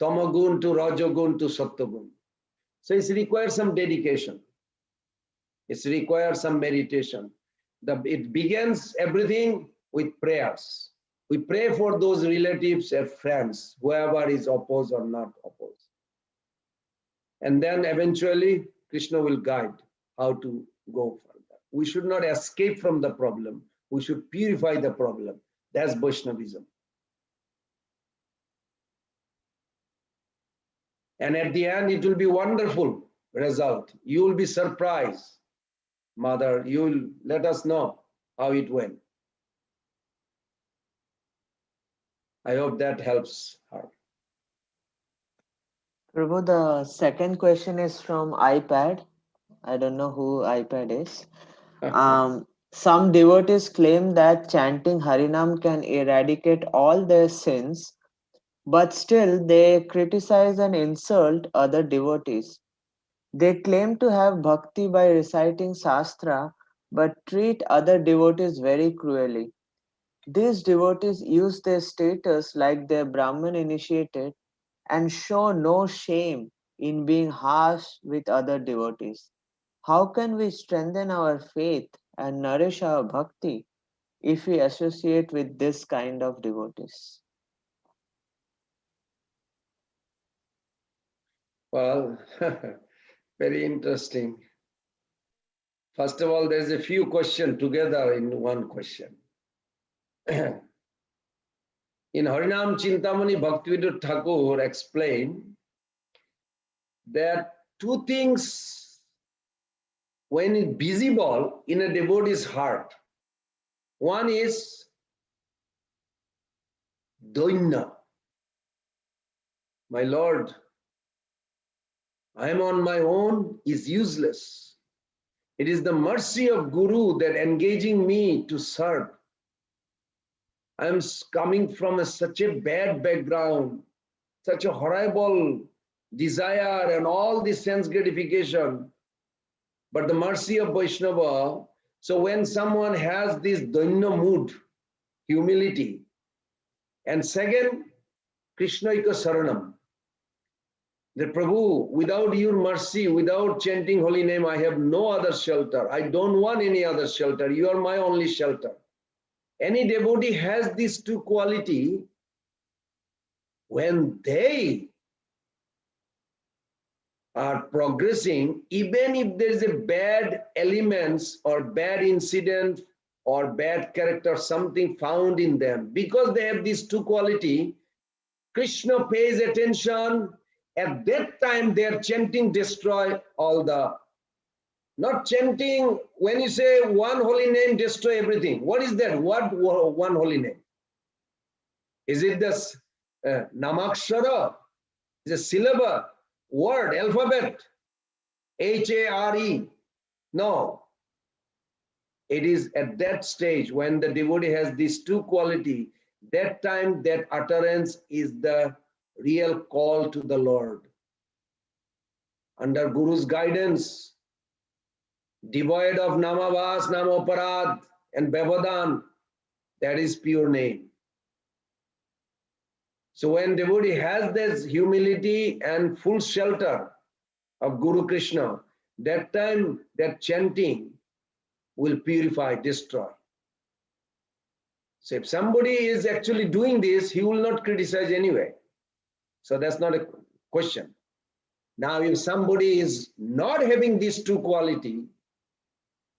Tamagun to Rajagun to Sattvagun. So it requires some dedication. It requires some meditation. It begins everything with prayers. We pray for those relatives and friends, whoever is opposed or not opposed. And then eventually Krishna will guide how to go further. We should not escape from the problem. We should purify the problem. That's Vaishnavism. And at the end, it will be wonderful result. You will be surprised. Mother, you will let us know how it went. I hope that helps her. Prabhu, the second question is from iPad. I don't know who iPad is. Some devotees claim that chanting Harinam can eradicate all their sins, but still they criticize and insult other devotees. They claim to have bhakti by reciting Shastra, but treat other devotees very cruelly. These devotees use their status like they're Brahman initiated and show no shame in being harsh with other devotees. How can we strengthen our faith and nourish our bhakti if we associate with this kind of devotees? Well, very interesting. First of all, there's a few questions together in one question. In Harinam Chintamani, Bhaktivedanta Thakur explained that two things, when it's visible in a devotee's heart, one is Doina. My Lord, I am on my own is useless. It is the mercy of Guru that engaging me to serve. I am coming from such a bad background, such a horrible desire and all this sense gratification. But the mercy of Vaishnava, so when someone has this Daina mood, humility, and second, Krishna Ika Saranam, that Prabhu, without your mercy, without chanting holy name, I have no other shelter. I don't want any other shelter. You are my only shelter. Any devotee has these two qualities. When they are progressing, even if there is a bad elements or bad incident or bad character, something found in them, because they have these two qualities, Krishna pays attention. At that time, their chanting destroy all the, not chanting, when you say one holy name, destroy everything. What is that? What one holy name? Is it this Namakshara? Is a syllable, word, alphabet, H-A-R-E? No. It is at that stage when the devotee has these two qualities, that time that utterance is the real call to the Lord. Under Guru's guidance, devoid of Namavas, Namoparad, and Bhavadan, that is pure name. So when devotee has this humility and full shelter of Guru Krishna, that time that chanting will purify, destroy. So if somebody is actually doing this, he will not criticize anyway. So that's not a question. Now, if somebody is not having these two qualities,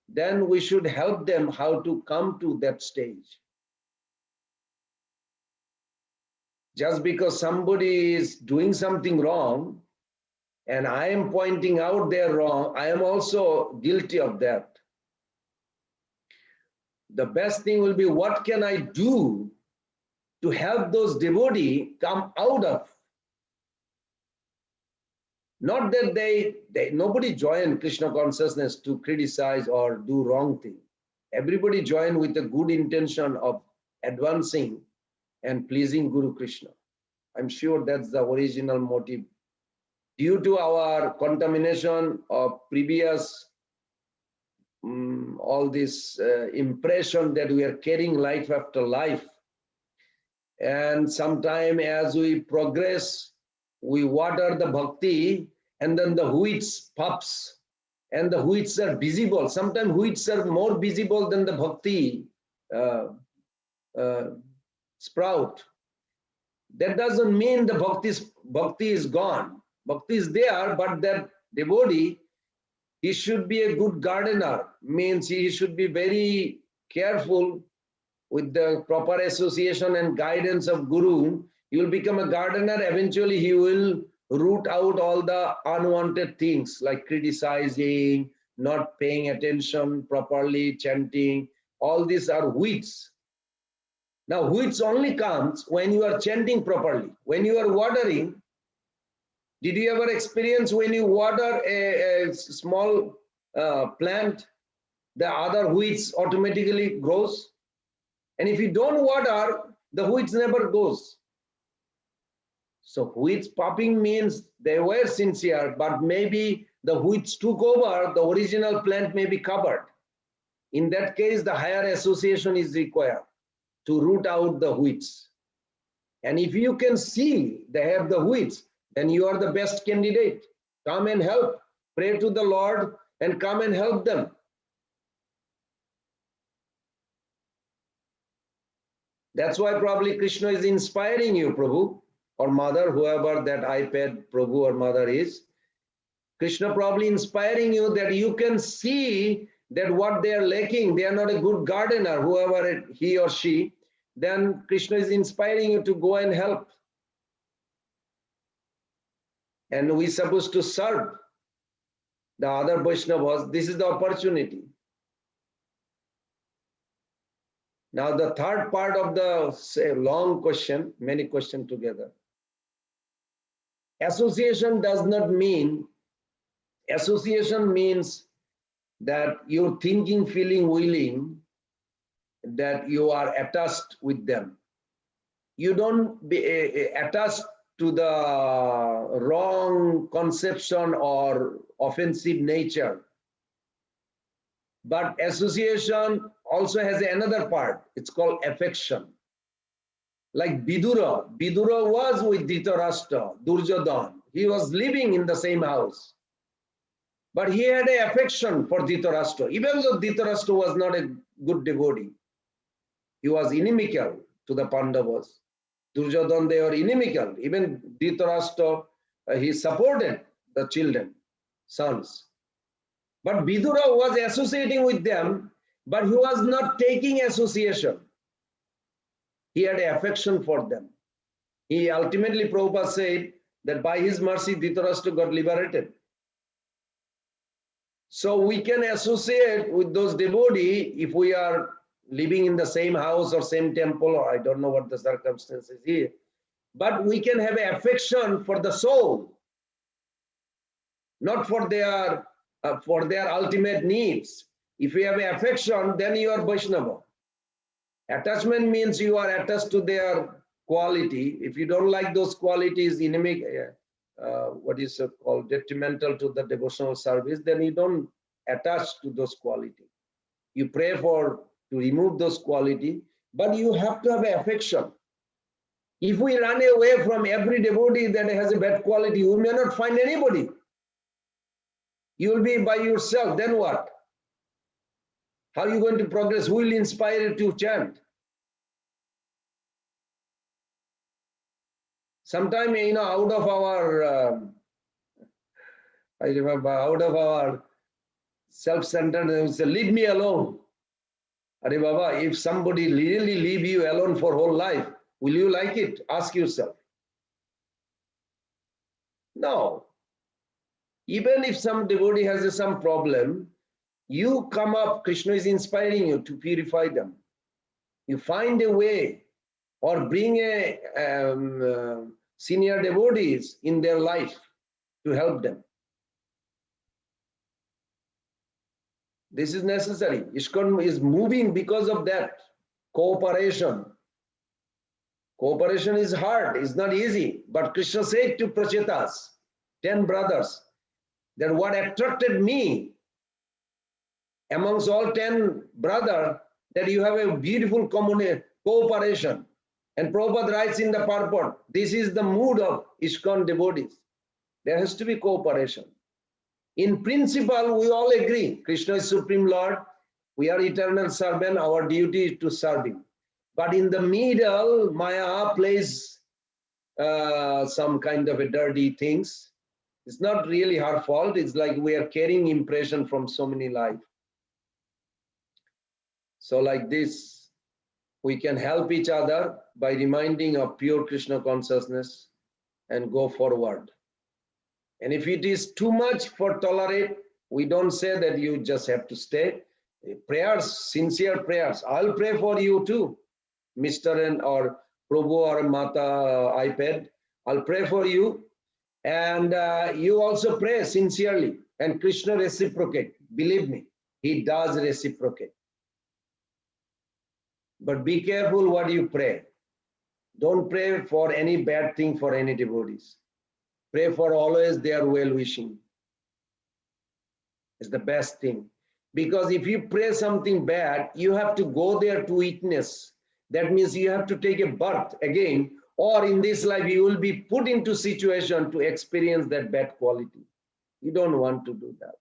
then we should help them how to come to that stage. Just because somebody is doing something wrong and I am pointing out they're wrong, I am also guilty of that. The best thing will be, what can I do to help those devotees come out of? Not that nobody join Krishna consciousness to criticize or do wrong thing. Everybody join with a good intention of advancing and pleasing Guru Krishna. I'm sure that's the original motive. Due to our contamination of previous all this impression that we are carrying life after life, and sometime as we progress, we water the bhakti, and then the weeds pops, and the weeds are visible. Sometimes weeds are more visible than the bhakti sprout. That doesn't mean the bhakti is gone. Bhakti is there, but that devotee, he should be a good gardener. Means he should be very careful with the proper association and guidance of Guru. He will become a gardener. Eventually, he will root out all the unwanted things like criticizing, not paying attention properly, chanting. All these are weeds. Now, weeds only comes when you are chanting properly. When you are watering, Did you ever experience when you water a small plant, the other weeds automatically grows? And if you don't water, the weeds never goes. So weeds popping means they were sincere, but maybe the weeds took over, the original plant may be covered. In that case, the higher association is required to root out the weeds. And if you can see they have the weeds, then you are the best candidate. Come and help. Pray to the Lord and come and help them. That's why probably Krishna is inspiring you, Prabhu, or Mother, whoever that iPad Prabhu or Mother is. Krishna probably inspiring you that you can see that what they are lacking, they are not a good gardener, whoever he or she, then Krishna is inspiring you to go and help. And we're supposed to serve the other Vaishnavas. This is the opportunity. Now the third part of the long question, many questions together. Association does not mean, association means that you're thinking, feeling, willing, that you are attached with them. You don't be attached to the wrong conception or offensive nature. But association also has another part. It's called affection. Like Vidura. Vidura was with Dhritarashtra, Duryodhana. He was living in the same house. But he had an affection for Dhritarashtra. Even though Dhritarashtra was not a good devotee, he was inimical to the Pandavas. Duryodhana, they were inimical. Even Dhritarashtra, he supported the children, sons. But Vidura was associating with them, but he was not taking association. He had an affection for them. He ultimately, Prabhupada said that by his mercy, Dhritarashtra got liberated. So we can associate with those devotees if we are living in the same house or same temple, or I don't know what the circumstances here. But we can have an affection for the soul, not for their ultimate needs. If you have an affection, then you are Vaishnava. Attachment means you are attached to their quality. If you don't like those qualities, inimic, what is called detrimental to the devotional service, then you don't attach to those qualities. You pray to remove those qualities, but you have to have an affection. If we run away from every devotee that has a bad quality, we may not find anybody. You will be by yourself, then what? How are you going to progress? Who will inspire you to chant? Sometimes, out of our, I remember, out of our self-centeredness, say, leave me alone. Are Baba, if somebody really leave you alone for whole life, will you like it? Ask yourself. No. Even if some devotee has some problem, you come up, Krishna is inspiring you to purify them. You find a way or bring a senior devotees in their life to help them. This is necessary. ISKCON is moving because of that. Cooperation. Cooperation is hard, it's not easy. But Krishna said to Prachetas, 10 brothers, that what attracted me amongst all 10 brothers, that you have a beautiful cooperation. And Prabhupada writes in the purport, this is the mood of ISKCON devotees. There has to be cooperation. In principle, we all agree. Krishna is Supreme Lord. We are eternal servant. Our duty is to serve him. But in the middle, Maya plays some kind of a dirty things. It's not really her fault. It's like we are carrying impression from so many lives. So like this, we can help each other by reminding of pure Krishna consciousness and go forward. And if it is too much for tolerate, we don't say that you just have to stay. Prayers, sincere prayers. I'll pray for you too, Mr. or Prabhu or Mata iPad. I'll pray for you. And you also pray sincerely, and Krishna reciprocate. Believe me, he does reciprocate. But be careful what you pray. Don't pray for any bad thing for any devotees. Pray for always their well-wishing. It's the best thing. Because if you pray something bad, you have to go there to witness. That means you have to take a birth again, or in this life you will be put into situation to experience that bad quality. You don't want to do that.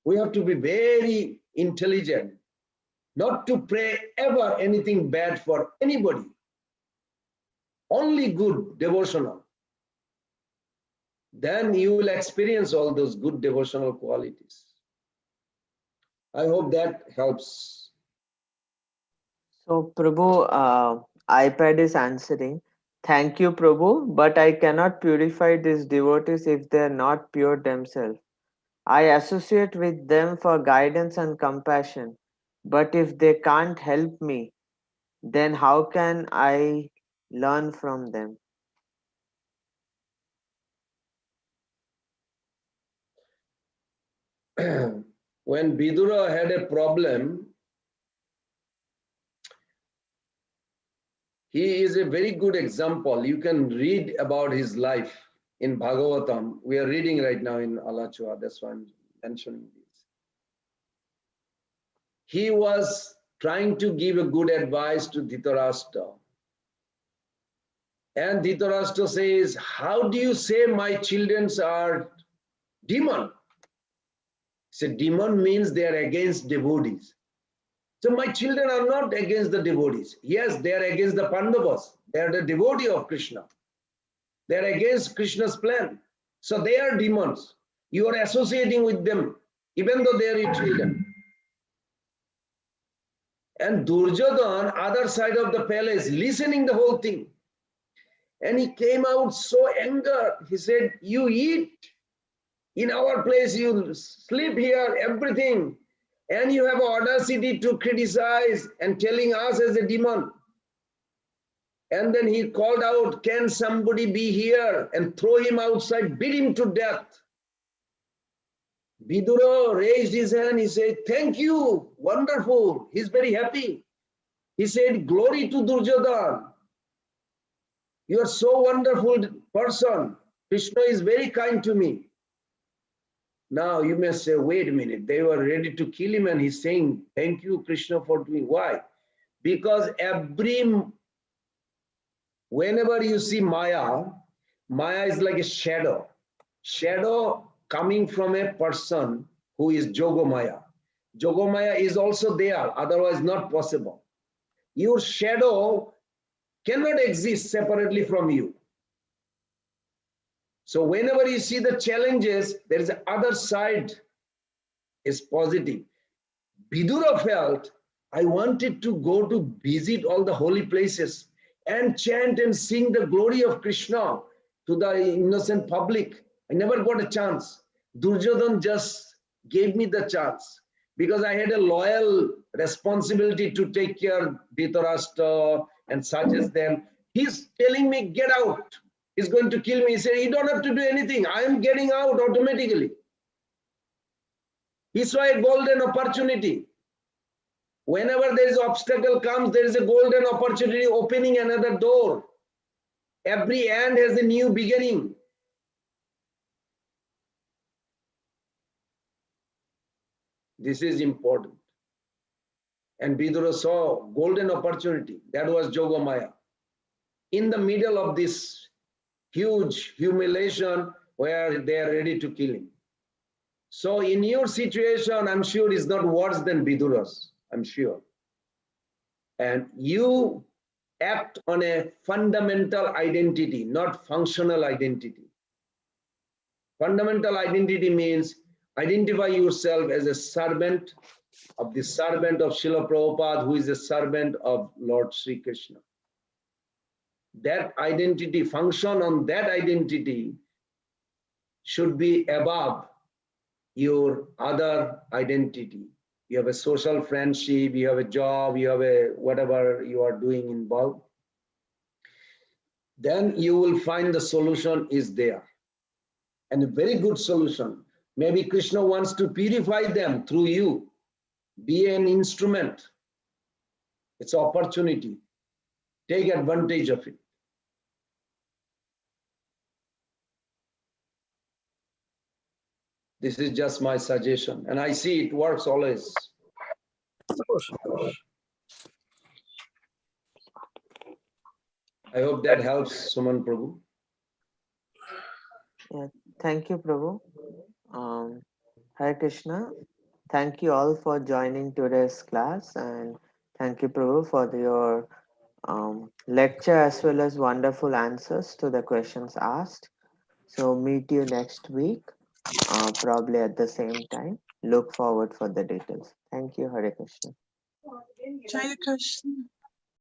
We have to be very intelligent, not to pray ever anything bad for anybody. Only good, devotional. Then you will experience all those good devotional qualities. I hope that helps. So, Prabhu, iPad is answering. Thank you, Prabhu, but I cannot purify these devotees if they are not pure themselves. I associate with them for guidance and compassion, but if they can't help me, then how can I learn from them? When Vidura had a problem, he is a very good example. You can read about his life in Bhagavatam. We are reading right now in Alachua, that's why I'm mentioning this. He was trying to give a good advice to Dhritarashtra. And Dhritarashtra says, how do you say my children are demon? So demon means they are against devotees. So my children are not against the devotees. Yes, they are against the Pandavas. They are the devotee of Krishna. They are against Krishna's plan. So they are demons. You are associating with them, even though they are your children. And Durjodhan, other side of the palace, listening the whole thing. And he came out so angered. He said, you eat in our place, you sleep here, everything. And you have audacity to criticize and telling us as a demon. And then he called out, can somebody be here, and throw him outside, beat him to death. Vidura raised his hand. He said, thank you, wonderful. He's very happy. He said, glory to Durjodhan. You are so wonderful person. Krishna is very kind to me. Now you may say, wait a minute, they were ready to kill him and he's saying, thank you, Krishna, for doing. Why? Because whenever you see Maya, Maya is like a shadow. Shadow coming from a person who is Jogomaya. Jogomaya is also there, otherwise not possible. Your shadow cannot exist separately from you. So whenever you see the challenges, there is the other side is positive. Vidura felt, I wanted to go to visit all the holy places and chant and sing the glory of Krishna to the innocent public. I never got a chance. Duryodhan just gave me the chance because I had a loyal responsibility to take care of Dhritarashtra and suggest them. He's telling me, get out. He's going to kill me. He said, you don't have to do anything. I am getting out automatically. He saw a golden opportunity. Whenever there is obstacle comes, there is a golden opportunity opening another door. Every end has a new beginning. This is important. And Vidura saw golden opportunity. That was Jogamaya. In the middle of this huge humiliation where they are ready to kill him. So in your situation, I'm sure it's not worse than Vidura's. I'm sure. And you act on a fundamental identity, not functional identity. Fundamental identity means identify yourself as a servant of Srila Prabhupada, who is a servant of Lord Sri Krishna. That identity, function on that identity should be above your other identity. You have a social friendship, you have a job, you have a whatever you are doing involved. Then you will find the solution is there. and a very good solution. Maybe Krishna wants to purify them through you. Be an instrument. It's an opportunity. Take advantage of it. This is just my suggestion, and I see it works always. I hope that helps, Suman Prabhu. Yeah, thank you, Prabhu. Hare Krishna. Thank you all for joining today's class, and thank you, Prabhu, for your lecture as well as wonderful answers to the questions asked. So meet you next week, probably at the same time. Look forward for the details. Thank you, Hare Krishna. Jai Krishna.